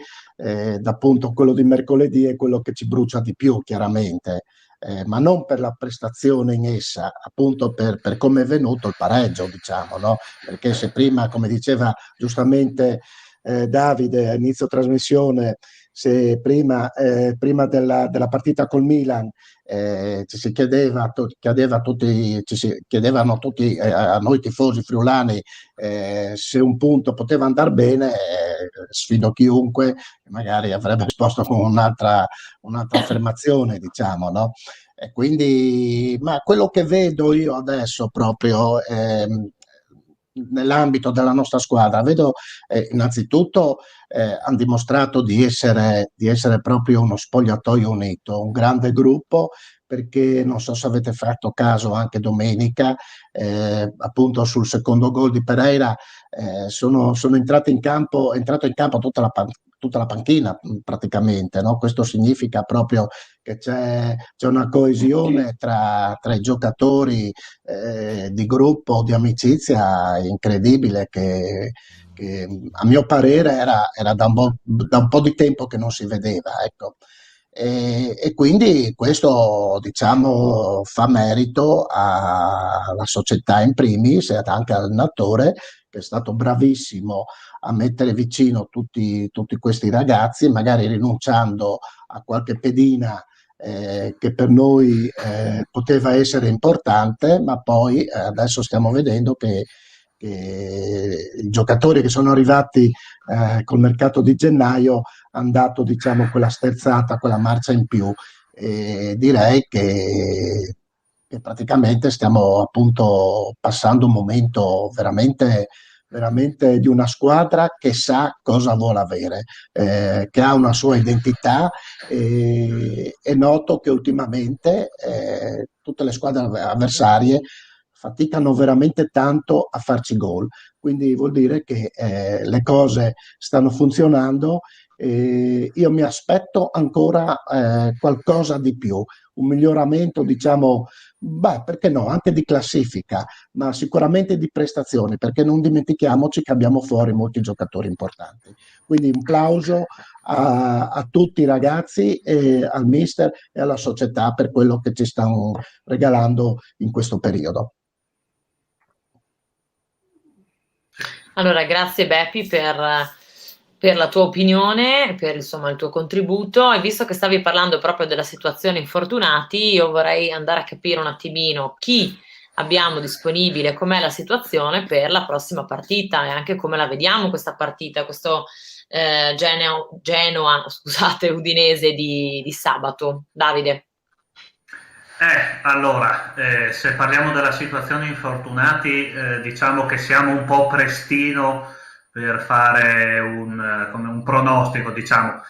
appunto quello di mercoledì è quello che ci brucia di più, chiaramente, ma non per la prestazione in essa, appunto per come è venuto il pareggio, diciamo, no? Perché se prima, come diceva giustamente Davide a inizio trasmissione, se prima della partita col Milan ci si chiedevano tutti a noi tifosi friulani se un punto poteva andare bene, sfido chiunque, magari avrebbe risposto con un'altra affermazione, diciamo, no? E quindi, ma quello che vedo io adesso proprio nell'ambito della nostra squadra, vedo innanzitutto hanno dimostrato di essere proprio uno spogliatoio unito, un grande gruppo, perché non so se avete fatto caso anche domenica, appunto sul secondo gol di Pereira, sono entrato in campo tutta la panchina praticamente, no? Questo significa proprio che c'è una coesione tra i giocatori, di gruppo, di amicizia incredibile, che a mio parere era da un po' di tempo che non si vedeva, ecco. E quindi questo, diciamo, fa merito alla società in primis e anche all'allenatore, che è stato bravissimo a mettere vicino tutti questi ragazzi, magari rinunciando a qualche pedina che per noi poteva essere importante, ma poi adesso stiamo vedendo che i giocatori che sono arrivati col mercato di gennaio hanno dato, diciamo, quella sterzata, quella marcia in più, e direi che praticamente stiamo appunto passando un momento veramente veramente di una squadra che sa cosa vuole avere, che ha una sua identità. È noto che ultimamente tutte le squadre avversarie faticano veramente tanto a farci gol, quindi vuol dire che le cose stanno funzionando. Io mi aspetto ancora qualcosa di più, un miglioramento, diciamo, perché no, anche di classifica, ma sicuramente di prestazioni, perché non dimentichiamoci che abbiamo fuori molti giocatori importanti. Quindi un plauso a tutti i ragazzi, al mister e alla società per quello che ci stanno regalando in questo periodo. Allora, grazie Beppi per la tua opinione, per insomma il tuo contributo, e visto che stavi parlando proprio della situazione infortunati, io vorrei andare a capire un attimino chi abbiamo disponibile, com'è la situazione per la prossima partita e anche come la vediamo questa partita, questo Genoa, scusate, Udinese di sabato. Davide. Allora, se parliamo della situazione infortunati, diciamo che siamo un po' prestino per fare un pronostico, diciamo.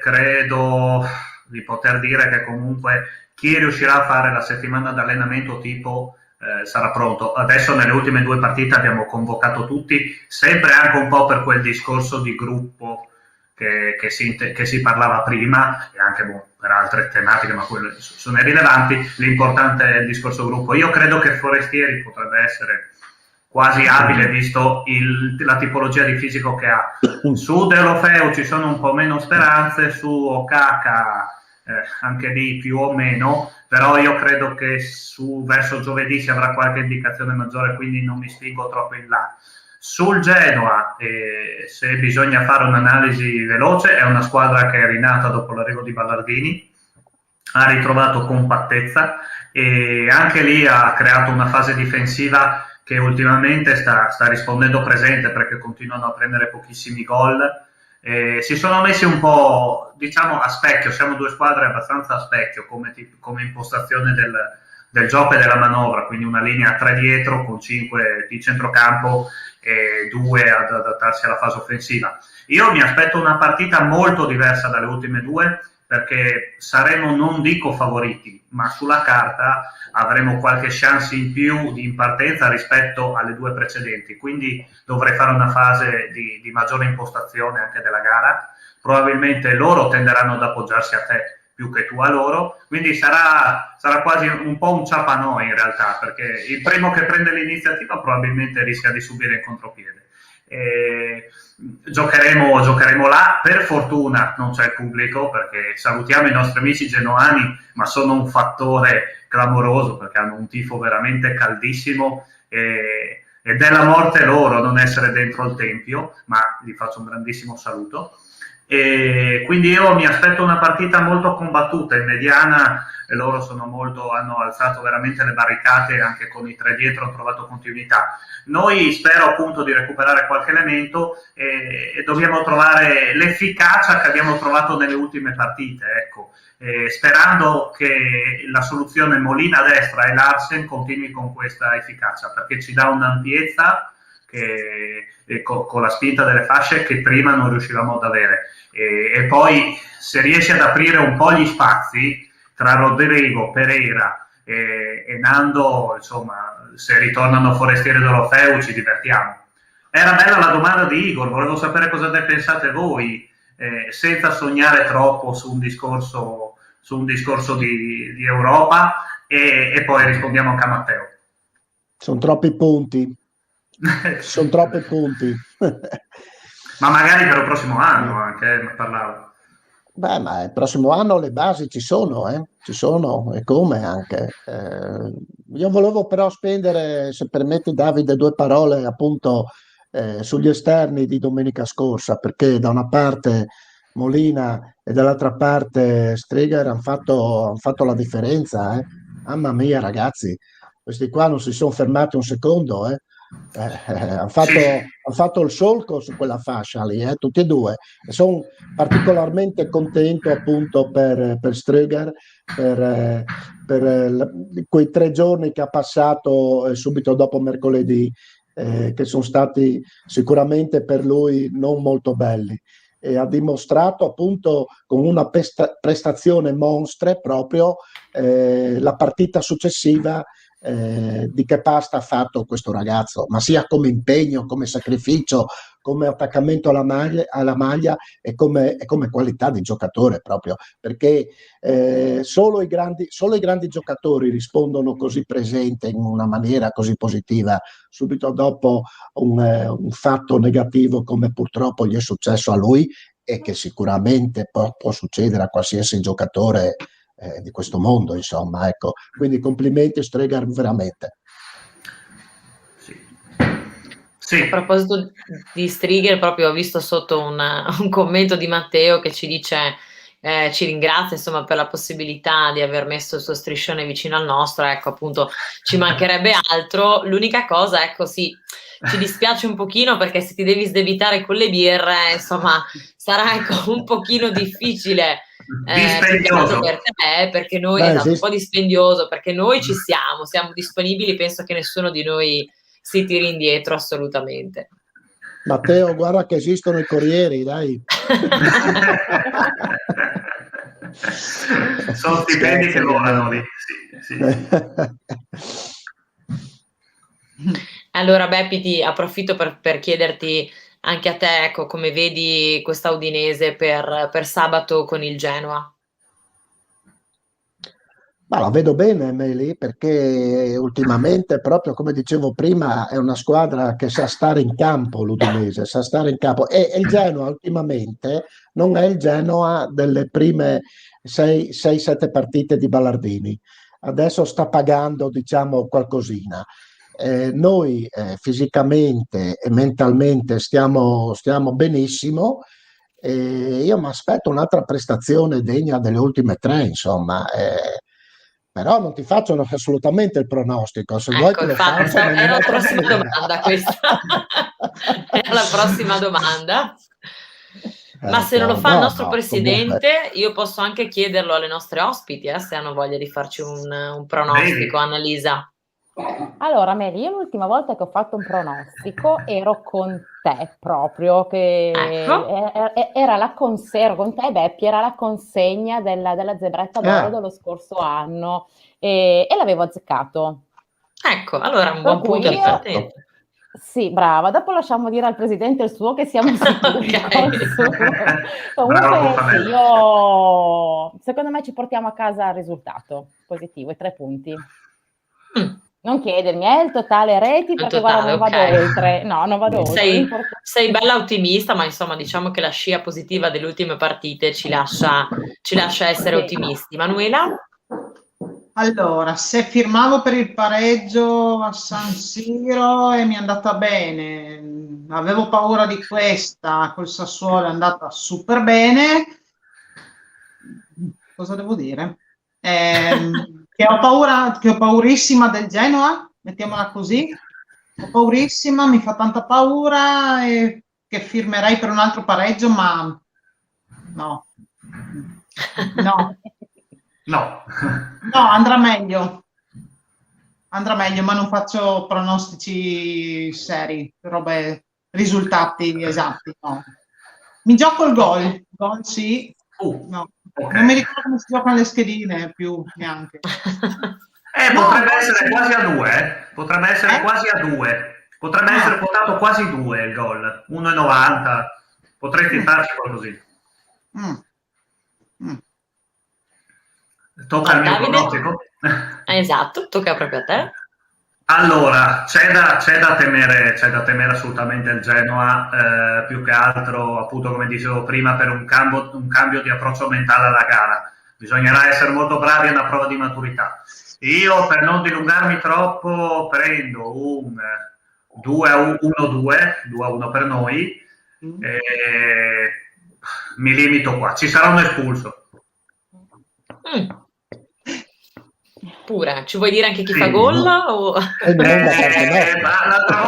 Credo di poter dire che comunque chi riuscirà a fare la settimana d'allenamento tipo sarà pronto. Adesso nelle ultime 2 partite abbiamo convocato tutti, sempre anche un po' per quel discorso di gruppo che si parlava prima, e anche per altre tematiche, ma quelle sono irrilevanti. L'importante è il discorso gruppo. Io credo che Forestieri potrebbe essere quasi abile, visto la tipologia di fisico che ha. Su De Lofeu ci sono un po' meno speranze, su Okaka anche lì più o meno, però io credo che verso giovedì si avrà qualche indicazione maggiore, quindi non mi spingo troppo in là. Sul Genoa, se bisogna fare un'analisi veloce, è una squadra che è rinata dopo l'arrivo di Ballardini, ha ritrovato compattezza e anche lì ha creato una fase difensiva che ultimamente sta rispondendo presente, perché continuano a prendere pochissimi gol. Si sono messi un po', diciamo, a specchio. Siamo due squadre abbastanza a specchio come impostazione del gioco e della manovra, quindi una linea a 3 dietro con 5 di centrocampo e 2 ad adattarsi alla fase offensiva. Io mi aspetto una partita molto diversa dalle ultime due, perché saremo, non dico favoriti, ma sulla carta avremo qualche chance in più di impartenza rispetto alle due precedenti, quindi dovrei fare una fase di maggiore impostazione anche della gara. Probabilmente loro tenderanno ad appoggiarsi a te più che tu a loro, quindi sarà quasi un po' un ciapanò in realtà, perché il primo che prende l'iniziativa probabilmente rischia di subire il contropiede. Giocheremo là. Per fortuna non c'è il pubblico, perché salutiamo i nostri amici genoani, ma sono un fattore clamoroso, perché hanno un tifo veramente caldissimo ed è la morte loro non essere dentro il tempio, ma gli faccio un grandissimo saluto. E quindi io mi aspetto una partita molto combattuta in mediana, e loro hanno alzato veramente le barricate, anche con i 3 dietro hanno trovato continuità. Noi spero appunto di recuperare qualche elemento e dobbiamo trovare l'efficacia che abbiamo trovato nelle ultime partite, ecco. Sperando che la soluzione Molina a destra e Larsen continui con questa efficacia, perché ci dà un'ampiezza con la spinta delle fasce che prima non riuscivamo ad avere, e poi se riesci ad aprire un po' gli spazi tra Rodrigo, Pereira e Nando, insomma, se ritornano Forestieri e Dorofeu ci divertiamo. Era bella la domanda di Igor, volevo sapere cosa ne pensate voi, senza sognare troppo su un discorso di Europa, e poi rispondiamo anche a Matteo. Sono troppi punti. Sono troppi punti. Ma magari per il prossimo anno anche parlavo. Beh, ma il prossimo anno le basi ci sono, e come anche. Io volevo però spendere, se permetti Davide, 2 parole appunto sugli esterni di domenica scorsa, perché da una parte Molina e dall'altra parte Striger hanno fatto la differenza. Mamma mia, ragazzi, questi qua non si sono fermati un secondo. Hanno fatto il solco su quella fascia lì, tutti e due. E sono particolarmente contento appunto per Striger, per quei 3 giorni che ha passato subito dopo mercoledì, che sono stati sicuramente per lui non molto belli. E ha dimostrato appunto con una prestazione monstre proprio la partita successiva, di che pasta ha fatto questo ragazzo, ma sia come impegno, come sacrificio, come attaccamento alla maglia e come qualità di giocatore proprio, perché solo i grandi giocatori rispondono così presente in una maniera così positiva subito dopo un fatto negativo come purtroppo gli è successo a lui, e che sicuramente può succedere a qualsiasi giocatore di questo mondo, insomma, ecco. Quindi complimenti Striger, veramente. Sì. A proposito di Striger, proprio ho visto sotto un commento di Matteo che ci dice ci ringrazia insomma per la possibilità di aver messo il suo striscione vicino al nostro. Ecco, appunto, ci mancherebbe altro. L'unica cosa, ecco, sì, ci dispiace un pochino, perché se ti devi sdebitare con le birre, insomma, sarà ecco un pochino difficile. Dispendioso per te, perché noi esatto, un po' dispendioso, perché noi ci siamo disponibili, penso che nessuno di noi si tiri indietro assolutamente. Matteo, guarda che esistono i corrieri, dai. Sono stipendi che volano lì. Sì. Allora Beppi, ti approfitto per chiederti anche a te, ecco, come vedi questa Udinese per sabato con il Genoa? Ma la vedo bene Meli, perché ultimamente, proprio come dicevo prima, è una squadra che sa stare in campo, l'Udinese, sa stare in campo, e il Genoa ultimamente non è il Genoa delle prime 6-7 partite di Ballardini. Adesso sta pagando, diciamo, qualcosina. Noi fisicamente e mentalmente stiamo benissimo. Io mi aspetto un'altra prestazione degna delle ultime tre, insomma. Però non ti faccio assolutamente il pronostico. Se vuoi Ecco, te lo infatti, faccio, ma in era la un'altra prossima sera. domanda questa. Era la prossima domanda. Ma se non lo Ecco, fa il no, nostro no, comunque. presidente, io posso anche chiederlo alle nostre ospiti, se hanno voglia di farci un pronostico, Vedi? Annalisa. Allora, Mary, io l'ultima volta che ho fatto un pronostico ero con te proprio, che Ecco. era ero con te, Beppi, era la consegna della zebretta d'oro Ah, dello scorso anno e l'avevo azzeccato. Ecco, allora un Per buon punto cui di io, perfetto. partenza. sì, brava, dopo lasciamo dire al presidente il suo che siamo sicuri col suo. Bravo Comunque sì, Cofanello. secondo me ci portiamo a casa il risultato positivo, i 3 punti. Mm, Non chiedermi, è il totale reti in perché guarda totale, non vado ok. oltre, no, non vado oltre. Sei bella ottimista, ma insomma diciamo che la scia positiva delle ultime partite ci lascia essere Sì. ottimisti. Manuela? Allora, se firmavo per il pareggio a San Siro e mi è andata bene, avevo paura di questa, col Sassuolo è andata super bene. Cosa devo dire? Che ho paurissima del Genoa, mettiamola così. Ho paurissima, mi fa tanta paura e che firmerei per un altro pareggio, ma no, no, No. no, andrà meglio, ma non faccio pronostici seri, robe, risultati esatti, no. Mi gioco il gol sì, no. Ok. Non mi ricordo come si giocano le schedine più neanche. No, Potrebbe gol essere sì. quasi a 2, eh? Potrebbe essere quasi a 2. Potrebbe Ah. essere quotato quasi 2 il gol, 1,90. Potresti starci qualcosì. Mm. Mm. Tocca Vai, al mio Davide? pronostico? Esatto, tocca proprio a te. Allora, c'è da temere assolutamente il Genoa, più che altro, appunto, come dicevo prima, per un cambio di approccio mentale alla gara. Bisognerà essere molto bravi, è una prova di maturità. Io, per non dilungarmi troppo, prendo un 2-1 per noi, e mi limito qua. Ci sarà un espulso. Mm. Pure, ci vuoi dire anche chi Sì. fa gol? O... L'altra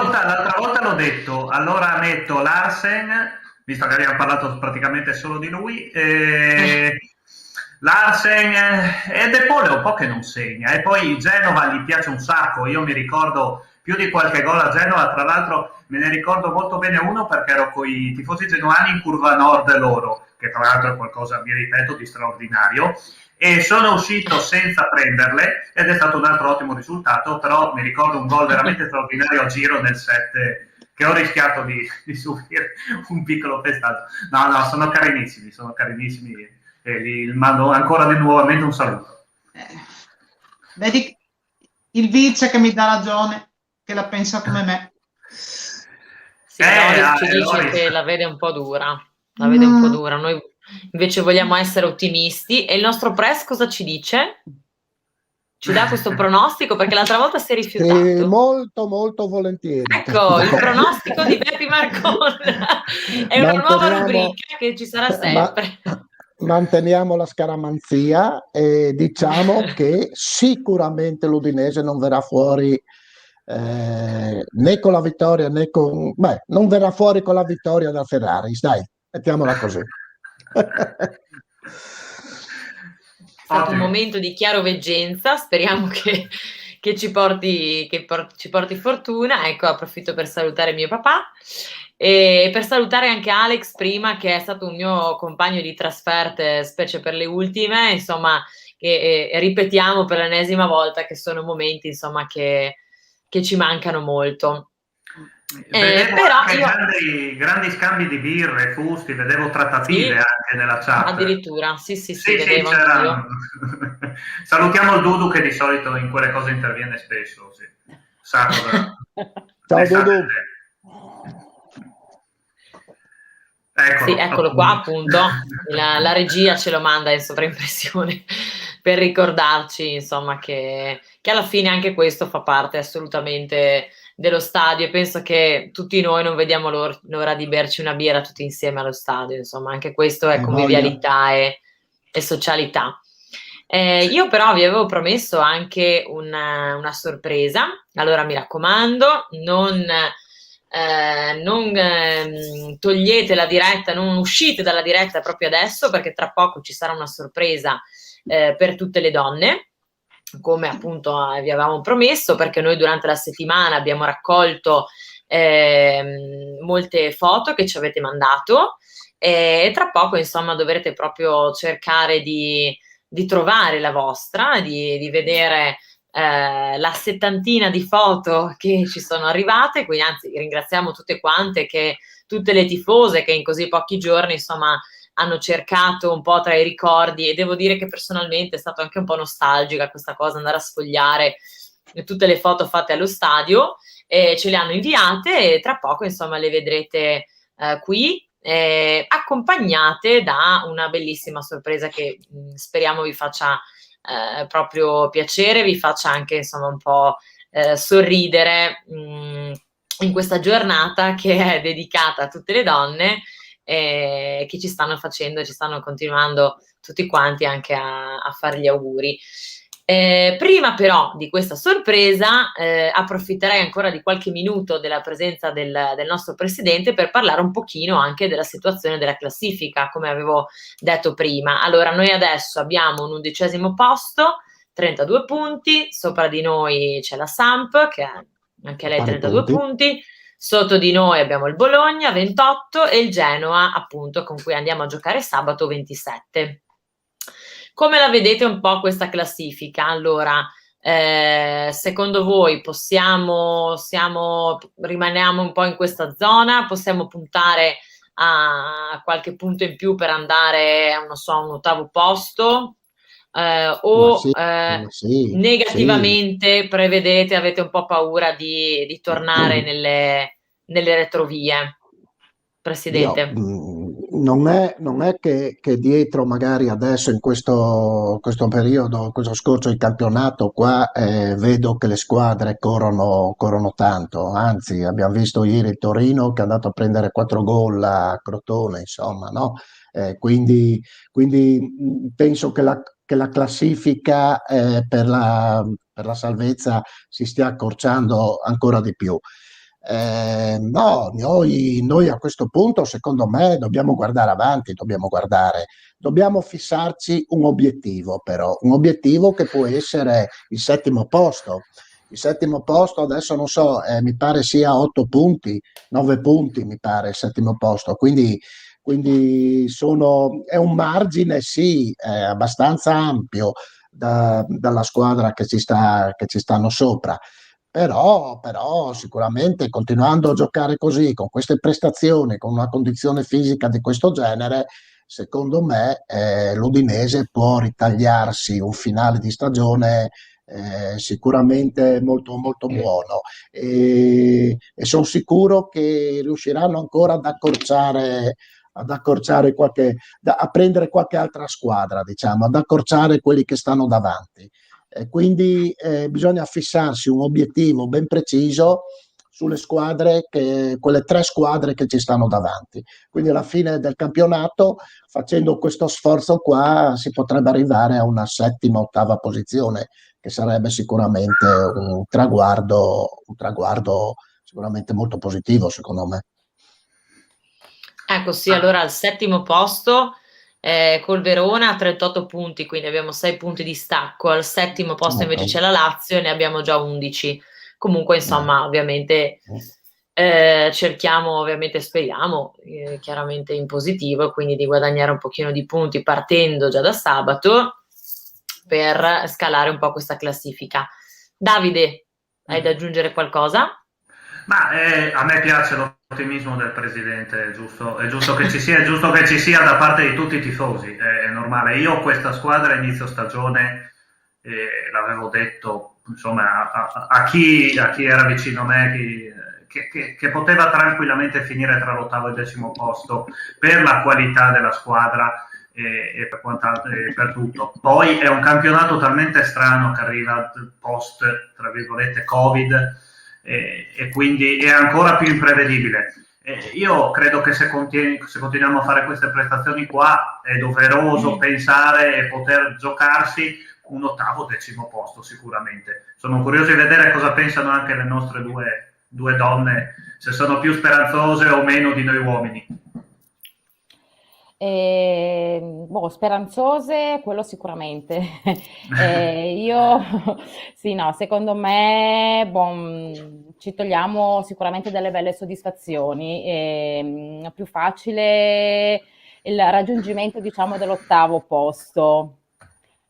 volta l'ho detto, allora metto Larsen, visto che abbiamo parlato praticamente solo di lui, Larsen e De Paul è un po' che non segna, e poi il Genova gli piace un sacco. Io mi ricordo più di qualche gol a Genova, tra l'altro me ne ricordo molto bene uno perché ero con i tifosi genuani in curva nord loro, che tra l'altro è qualcosa, mi ripeto, di straordinario, e sono uscito senza prenderle ed è stato un altro ottimo risultato. Però mi ricordo un gol veramente straordinario a giro nel 7 che ho rischiato di subire un piccolo pestaggio. No, sono carinissimi e gli mando ancora nuovamente un saluto. Vedi il vice che mi dà ragione, che la pensa come me. Sì, Loris ci dice Loris. che la vede un po' dura. La vede un po' dura. Noi invece vogliamo essere ottimisti. E il nostro press cosa ci dice? Ci dà questo pronostico? Perché l'altra volta si è rifiutato. Molto, molto volentieri. Ecco, il pronostico di Beppi Marcon. È una nuova rubrica che ci sarà sempre. Manteniamo la scaramanzia e diciamo che sicuramente l'Udinese non verrà fuori né con la vittoria né con... Beh, non verrà fuori con la vittoria da Ferrari, dai, mettiamola così. È stato un momento di chiaroveggenza, speriamo che ci porti fortuna. Ecco, approfitto per salutare mio papà e per salutare anche Alex prima, che è stato un mio compagno di trasferte, specie per le ultime, insomma, che ripetiamo per l'ennesima volta che sono momenti, insomma, che ci mancano molto. Vedevo Però anche grandi scambi di birre, fusti, vedevo trattative anche nella chat. Addirittura, sì, vedevo c'era. anch'io. Salutiamo il Dudu che di solito in quelle cose interviene spesso. Sì. Sa cosa. Ciao Dudu. Sì, eccolo qua appunto, la regia ce lo manda in sovraimpressione per ricordarci, insomma, che alla fine anche questo fa parte assolutamente dello stadio e penso che tutti noi non vediamo l'ora di berci una birra tutti insieme allo stadio, insomma, anche questo è Voglia. convivialità e socialità. Io però vi avevo promesso anche una sorpresa, allora mi raccomando, non togliete la diretta, non uscite dalla diretta proprio adesso perché tra poco ci sarà una sorpresa per tutte le donne, come appunto vi avevamo promesso, perché noi durante la settimana abbiamo raccolto molte foto che ci avete mandato e tra poco insomma dovrete proprio cercare di trovare la vostra, di vedere la settantina di foto che ci sono arrivate, quindi anzi ringraziamo tutte quante, tutte le tifose che in così pochi giorni insomma hanno cercato un po' tra i ricordi e devo dire che personalmente è stato anche un po' nostalgica questa cosa, andare a sfogliare tutte le foto fatte allo stadio, ce le hanno inviate e tra poco insomma le vedrete qui accompagnate da una bellissima sorpresa che speriamo vi faccia proprio piacere, vi faccia anche insomma un po' sorridere in questa giornata che è dedicata a tutte le donne che ci stanno facendo, ci stanno continuando tutti quanti anche a fare gli auguri. Prima però di questa sorpresa approfitterei ancora di qualche minuto della presenza del nostro presidente per parlare un pochino anche della situazione della classifica, come avevo detto prima. Allora, noi adesso abbiamo un 11° posto, 32 punti, sopra di noi c'è la Samp, che ha anche lei 32 punti. Sotto di noi abbiamo il Bologna 28 e il Genoa, appunto, con cui andiamo a giocare sabato 27. Come la vedete un po' questa classifica? Allora, secondo voi rimaniamo un po' in questa zona? Possiamo puntare a qualche punto in più per andare, non so, a un 8° posto? Sì, Negativamente prevedete, avete un po' paura di tornare nelle retrovie, Presidente? Non è che dietro magari adesso in questo periodo, questo scorcio di campionato qua, vedo che le squadre corrono tanto, anzi abbiamo visto ieri il Torino che è andato a prendere 4 gol a Crotone, insomma, no? Quindi penso che la classifica per la salvezza si stia accorciando ancora di più. No, noi a questo punto, secondo me, dobbiamo guardare avanti, dobbiamo fissarci un obiettivo, però, un obiettivo che può essere il 7° posto. Il 7° posto adesso non so, mi pare sia 8 punti, 9 punti, mi pare il 7° posto, quindi è un margine, sì, abbastanza ampio dalla squadra che ci stanno sopra. Però sicuramente continuando a giocare così, con queste prestazioni, con una condizione fisica di questo genere, secondo me l'Udinese può ritagliarsi un finale di stagione sicuramente molto, molto buono e sono sicuro che riusciranno ancora a prendere qualche altra squadra, diciamo, ad accorciare quelli che stanno davanti. Quindi bisogna fissarsi un obiettivo ben preciso sulle quelle 3 squadre che ci stanno davanti. Quindi alla fine del campionato, facendo questo sforzo qua, si potrebbe arrivare a una 7ª, 8ª posizione, che sarebbe sicuramente un traguardo sicuramente molto positivo, secondo me. Ecco sì, allora al 7° posto col Verona a 38 punti, quindi abbiamo 6 punti di stacco, al 7° posto invece c'è la Lazio e ne abbiamo già 11. Comunque insomma ovviamente cerchiamo, ovviamente speriamo chiaramente in positivo, quindi di guadagnare un pochino di punti partendo già da sabato per scalare un po' questa classifica. Davide, hai da aggiungere qualcosa? Ma a me piace l'ottimismo del presidente, è giusto che ci sia, è giusto che ci sia da parte di tutti i tifosi, è normale. Io questa squadra inizio stagione, l'avevo detto insomma a chi era vicino a me, che poteva tranquillamente finire tra l'8º e il 10º posto per la qualità della squadra e per tutto. Poi è un campionato talmente strano che arriva post, tra virgolette, Covid, e quindi è ancora più imprevedibile. Io credo che se continuiamo a fare queste prestazioni qua è doveroso pensare e poter giocarsi un 8º, 10º posto sicuramente. Sono curioso di vedere cosa pensano anche le nostre due donne, se sono più speranzose o meno di noi uomini. Speranzose, quello sicuramente. Io, sì, no, secondo me, ci togliamo sicuramente delle belle soddisfazioni. È più facile il raggiungimento, diciamo, dell'8º posto.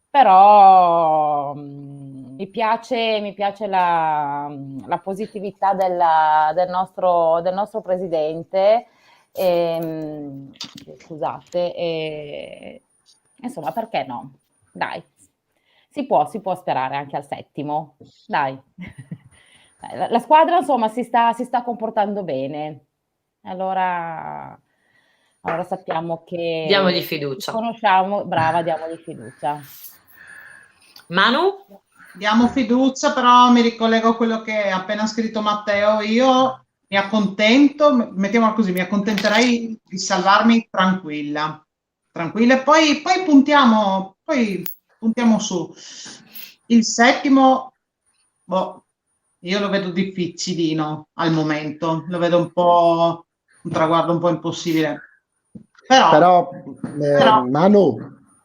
Però mi piace la positività del nostro presidente. Scusate, insomma, perché no? Dai, si può sperare anche al 7º, dai. La squadra, insomma, si sta comportando bene. Allora sappiamo che Diamogli fiducia. conosciamo, brava, diamogli fiducia. Manu? Diamo fiducia, però mi ricollego a quello che ha appena scritto Matteo. Io mi accontento, mettiamola così, mi accontenterei di salvarmi tranquilla e poi puntiamo su. Il 7º, io lo vedo difficilino al momento, lo vedo un po' un traguardo un po' impossibile. Però Manu,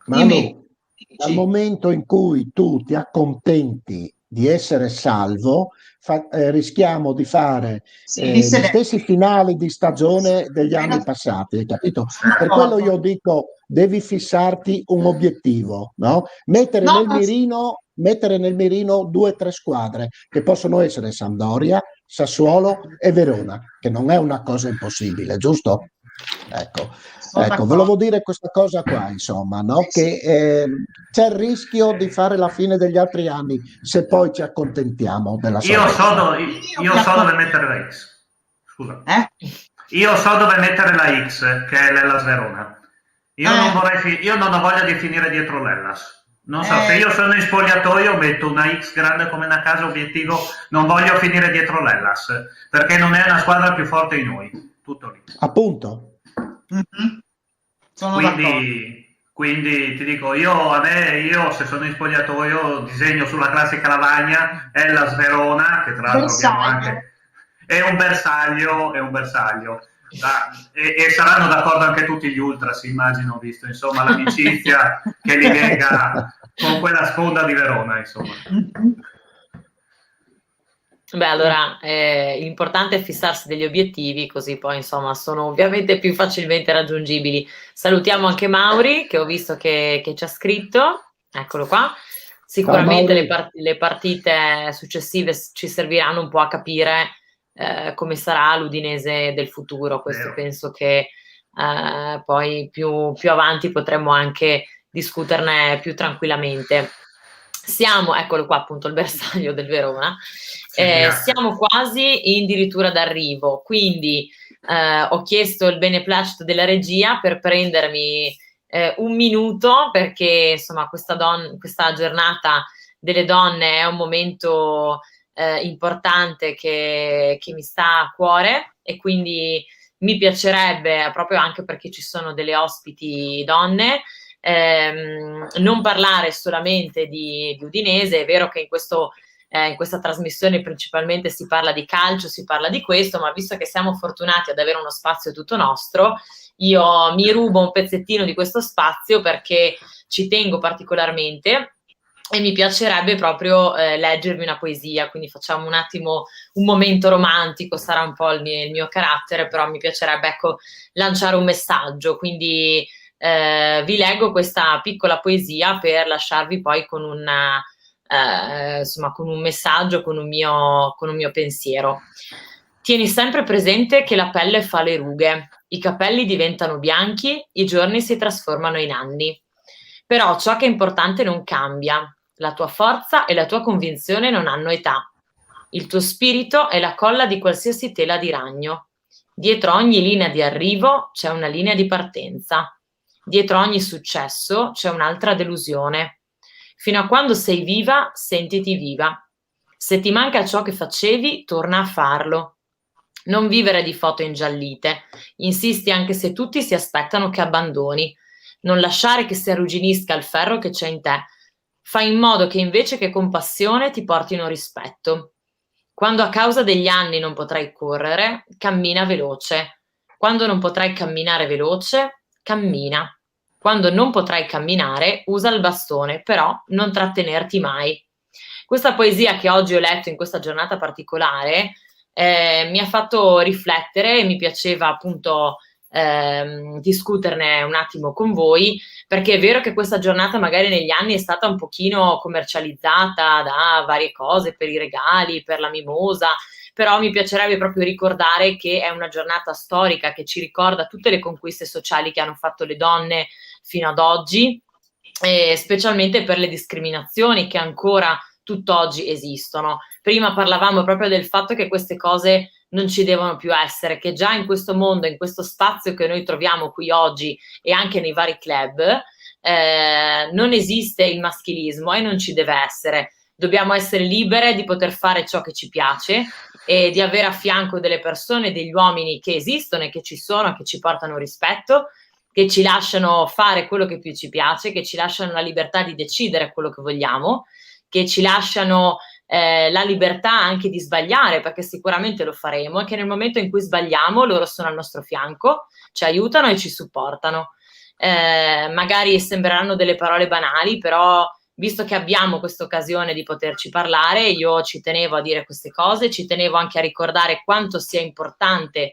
dal Sì. momento in cui tu ti accontenti di essere salvo, rischiamo di fare gli stessi finali di stagione degli anni passati, hai capito? Per quello io dico, devi fissarti un obiettivo, no? Mettere nel mirino 2 o 3 squadre che possono essere Sampdoria, Sassuolo e Verona, che non è una cosa impossibile, giusto? Ecco, volevo dire questa cosa qua, insomma, no? Che c'è il rischio di fare la fine degli altri anni se poi ci accontentiamo della salvezza. Io so dove mettere la X. Scusa. Io so dove mettere la X, che è l'Hellas Verona. Io non ho voglia di finire dietro l'Hellas. Non so, se io sono in spogliatoio metto una X grande come una casa, obiettivo, non voglio finire dietro l'Hellas, perché non è una squadra più forte di noi. Tutto lì. Appunto. Quindi ti dico, io se sono in spogliatoio disegno sulla classica lavagna Hellas Verona, che tra l'altro abbiamo anche, è un bersaglio. E saranno d'accordo anche tutti gli ultras, immagino, visto insomma l'amicizia che li lega con quella sponda di Verona, insomma. Beh, allora l'importante è fissarsi degli obiettivi, così poi insomma sono ovviamente più facilmente raggiungibili. Salutiamo anche Mauri, che ho visto che ci ha scritto, eccolo qua. Sicuramente le partite successive ci serviranno un po' a capire come sarà l'Udinese del futuro. Questo penso che poi più avanti potremmo anche discuterne più tranquillamente. Eccolo qua appunto il bersaglio del Verona, siamo quasi in dirittura d'arrivo, quindi ho chiesto il beneplacito della regia per prendermi un minuto, perché insomma questa giornata delle donne è un momento importante che mi sta a cuore, e quindi mi piacerebbe, proprio anche perché ci sono delle ospiti donne, non parlare solamente di Udinese. È vero che in questa trasmissione principalmente si parla di calcio, si parla di questo, ma visto che siamo fortunati ad avere uno spazio tutto nostro, io mi rubo un pezzettino di questo spazio perché ci tengo particolarmente e mi piacerebbe proprio leggervi una poesia, quindi facciamo un attimo un momento romantico, sarà un po' il mio carattere, però mi piacerebbe lanciare un messaggio, quindi vi leggo questa piccola poesia per lasciarvi poi con un messaggio, con un mio pensiero. Tieni sempre presente che la pelle fa le rughe, i capelli diventano bianchi, i giorni si trasformano in anni. Però ciò che è importante non cambia, la tua forza e la tua convinzione non hanno età. Il tuo spirito è la colla di qualsiasi tela di ragno. Dietro ogni linea di arrivo c'è una linea di partenza. Dietro ogni successo c'è un'altra delusione. Fino a quando sei viva, sentiti viva. Se ti manca ciò che facevi, torna a farlo. Non vivere di foto ingiallite. Insisti anche se tutti si aspettano che abbandoni. Non lasciare che si arrugginisca il ferro che c'è in te. Fai in modo che invece che compassione ti portino rispetto. Quando a causa degli anni non potrai correre, cammina veloce. Quando non potrai camminare veloce, cammina. Quando non potrai camminare, usa il bastone, però non trattenerti mai. Questa poesia che oggi ho letto in questa giornata particolare mi ha fatto riflettere e mi piaceva appunto discuterne un attimo con voi, perché è vero che questa giornata magari negli anni è stata un pochino commercializzata da varie cose, per i regali, per la mimosa, però mi piacerebbe proprio ricordare che è una giornata storica che ci ricorda tutte le conquiste sociali che hanno fatto le donne fino ad oggi, specialmente per le discriminazioni che ancora tutt'oggi esistono. Prima parlavamo proprio del fatto che queste cose non ci devono più essere, che già in questo mondo, in questo spazio che noi troviamo qui oggi e anche nei vari club, non esiste il maschilismo e non ci deve essere. Dobbiamo essere libere di poter fare ciò che ci piace e di avere a fianco delle persone, degli uomini che esistono e che ci sono, che ci portano rispetto, che ci lasciano fare quello che più ci piace, che ci lasciano la libertà di decidere quello che vogliamo, che ci lasciano la libertà anche di sbagliare, perché sicuramente lo faremo, e che nel momento in cui sbagliamo loro sono al nostro fianco, ci aiutano e ci supportano. Magari sembreranno delle parole banali, però visto che abbiamo questa occasione di poterci parlare, io ci tenevo a dire queste cose, ci tenevo anche a ricordare quanto sia importante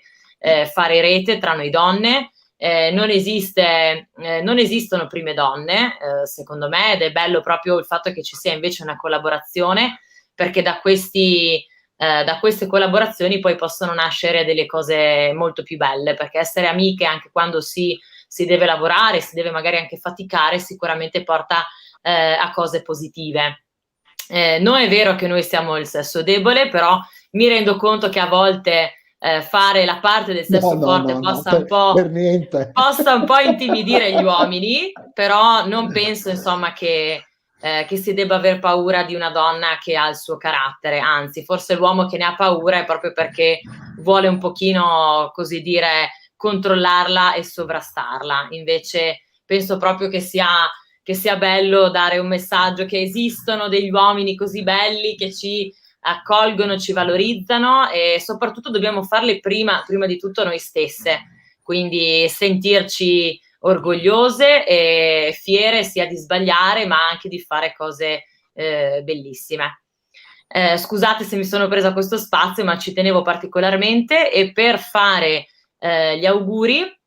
fare rete tra noi donne. Non esistono prime donne, secondo me, ed è bello proprio il fatto che ci sia invece una collaborazione, perché da queste collaborazioni poi possono nascere delle cose molto più belle, perché essere amiche anche quando si deve lavorare, si deve magari anche faticare, sicuramente porta a cose positive. Non è vero che noi siamo il sesso debole, però mi rendo conto che a volte fare la parte del sesso forte possa un po' intimidire gli uomini, però non penso insomma che si debba aver paura di una donna che ha il suo carattere, anzi forse l'uomo che ne ha paura è proprio perché vuole un pochino, così dire, controllarla e sovrastarla. Invece penso proprio che sia bello dare un messaggio che esistono degli uomini così belli che ci accolgono, ci valorizzano, e soprattutto dobbiamo farle prima di tutto noi stesse, quindi sentirci orgogliose e fiere sia di sbagliare ma anche di fare cose bellissime. Scusate se mi sono presa questo spazio, ma ci tenevo particolarmente, e per fare gli auguri,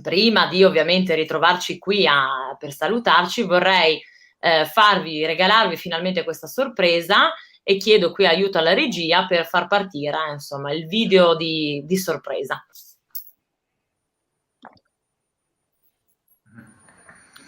prima di ovviamente ritrovarci qui per salutarci, vorrei regalarvi finalmente questa sorpresa, e chiedo qui aiuto alla regia per far partire insomma il video di sorpresa.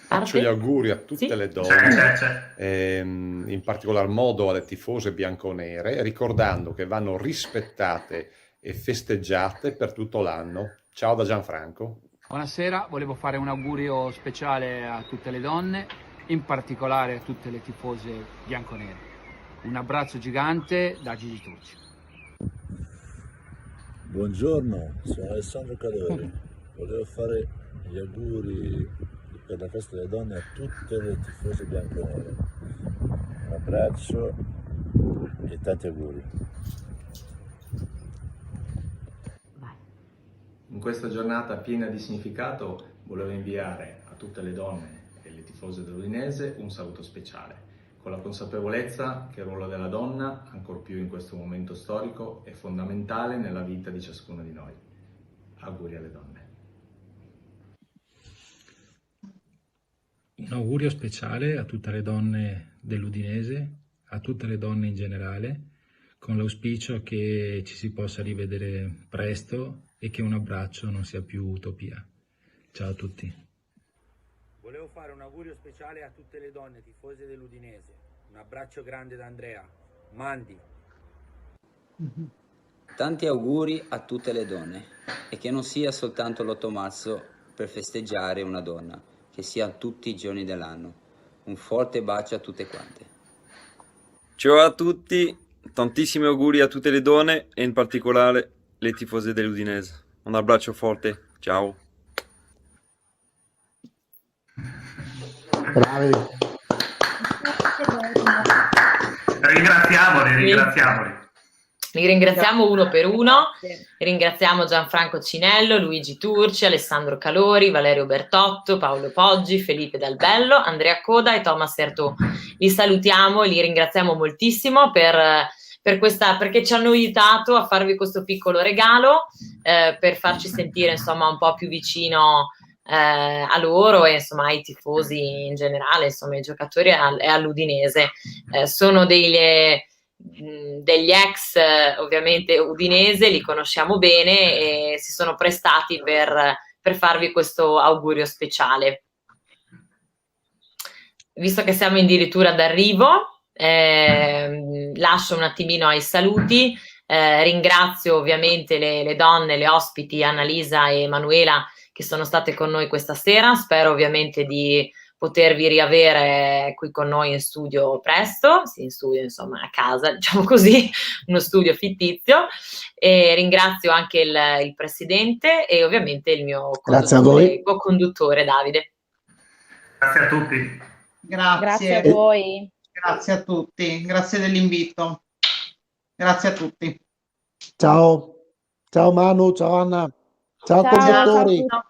Faccio gli auguri a tutte le donne, in particolar modo alle tifose bianconere, ricordando che vanno rispettate e festeggiate per tutto l'anno. Ciao da Gianfranco. Buonasera, volevo fare un augurio speciale a tutte le donne, in particolare a tutte le tifose bianconere. Un abbraccio gigante da Gigi Turci. Buongiorno, sono Alessandro Cadori. Volevo fare gli auguri per la festa delle donne a tutte le tifose bianconere. Un abbraccio e tanti auguri. In questa giornata piena di significato volevo inviare a tutte le donne e le tifose dell'Udinese un saluto speciale, con la consapevolezza che il ruolo della donna, ancor più in questo momento storico, è fondamentale nella vita di ciascuno di noi. Auguri alle donne. Un augurio speciale a tutte le donne dell'Udinese, a tutte le donne in generale, con l'auspicio che ci si possa rivedere presto e che un abbraccio non sia più utopia. Ciao a tutti. Volevo fare un augurio speciale a tutte le donne tifose dell'Udinese. Un abbraccio grande da Andrea. Mandi. Tanti auguri a tutte le donne e che non sia soltanto l'8 marzo per festeggiare una donna, che sia tutti i giorni dell'anno. Un forte bacio a tutte quante. Ciao a tutti, tantissimi auguri a tutte le donne e in particolare le tifose dell'Udinese. Un abbraccio forte, ciao. Bravi. Ringraziamoli. Li ringraziamo uno per uno, ringraziamo Gianfranco Cinello, Luigi Turci, Alessandro Calori, Valerio Bertotto, Paolo Poggi, Felipe Dalbello, Andrea Coda e Thomas Ertù. Li salutiamo e li ringraziamo moltissimo perché ci hanno aiutato a farvi questo piccolo regalo, per farci sentire insomma un po' più vicino a loro e insomma ai tifosi in generale, insomma ai giocatori e all'Udinese. Sono degli ex ovviamente udinese, li conosciamo bene e si sono prestati per farvi questo augurio speciale. Visto che siamo addirittura d'arrivo, lascio un attimino ai saluti, ringrazio ovviamente le donne, le ospiti Annalisa e Emanuela che sono state con noi questa sera, spero ovviamente di potervi riavere qui con noi in studio presto, sì, in studio insomma a casa, diciamo così, uno studio fittizio, e ringrazio anche il presidente e ovviamente il mio co-conduttore Davide. Grazie a tutti. Grazie a voi. Grazie a tutti, grazie dell'invito. Grazie a tutti. Ciao Manu, ciao Anna, ciao conduttori. Ciao.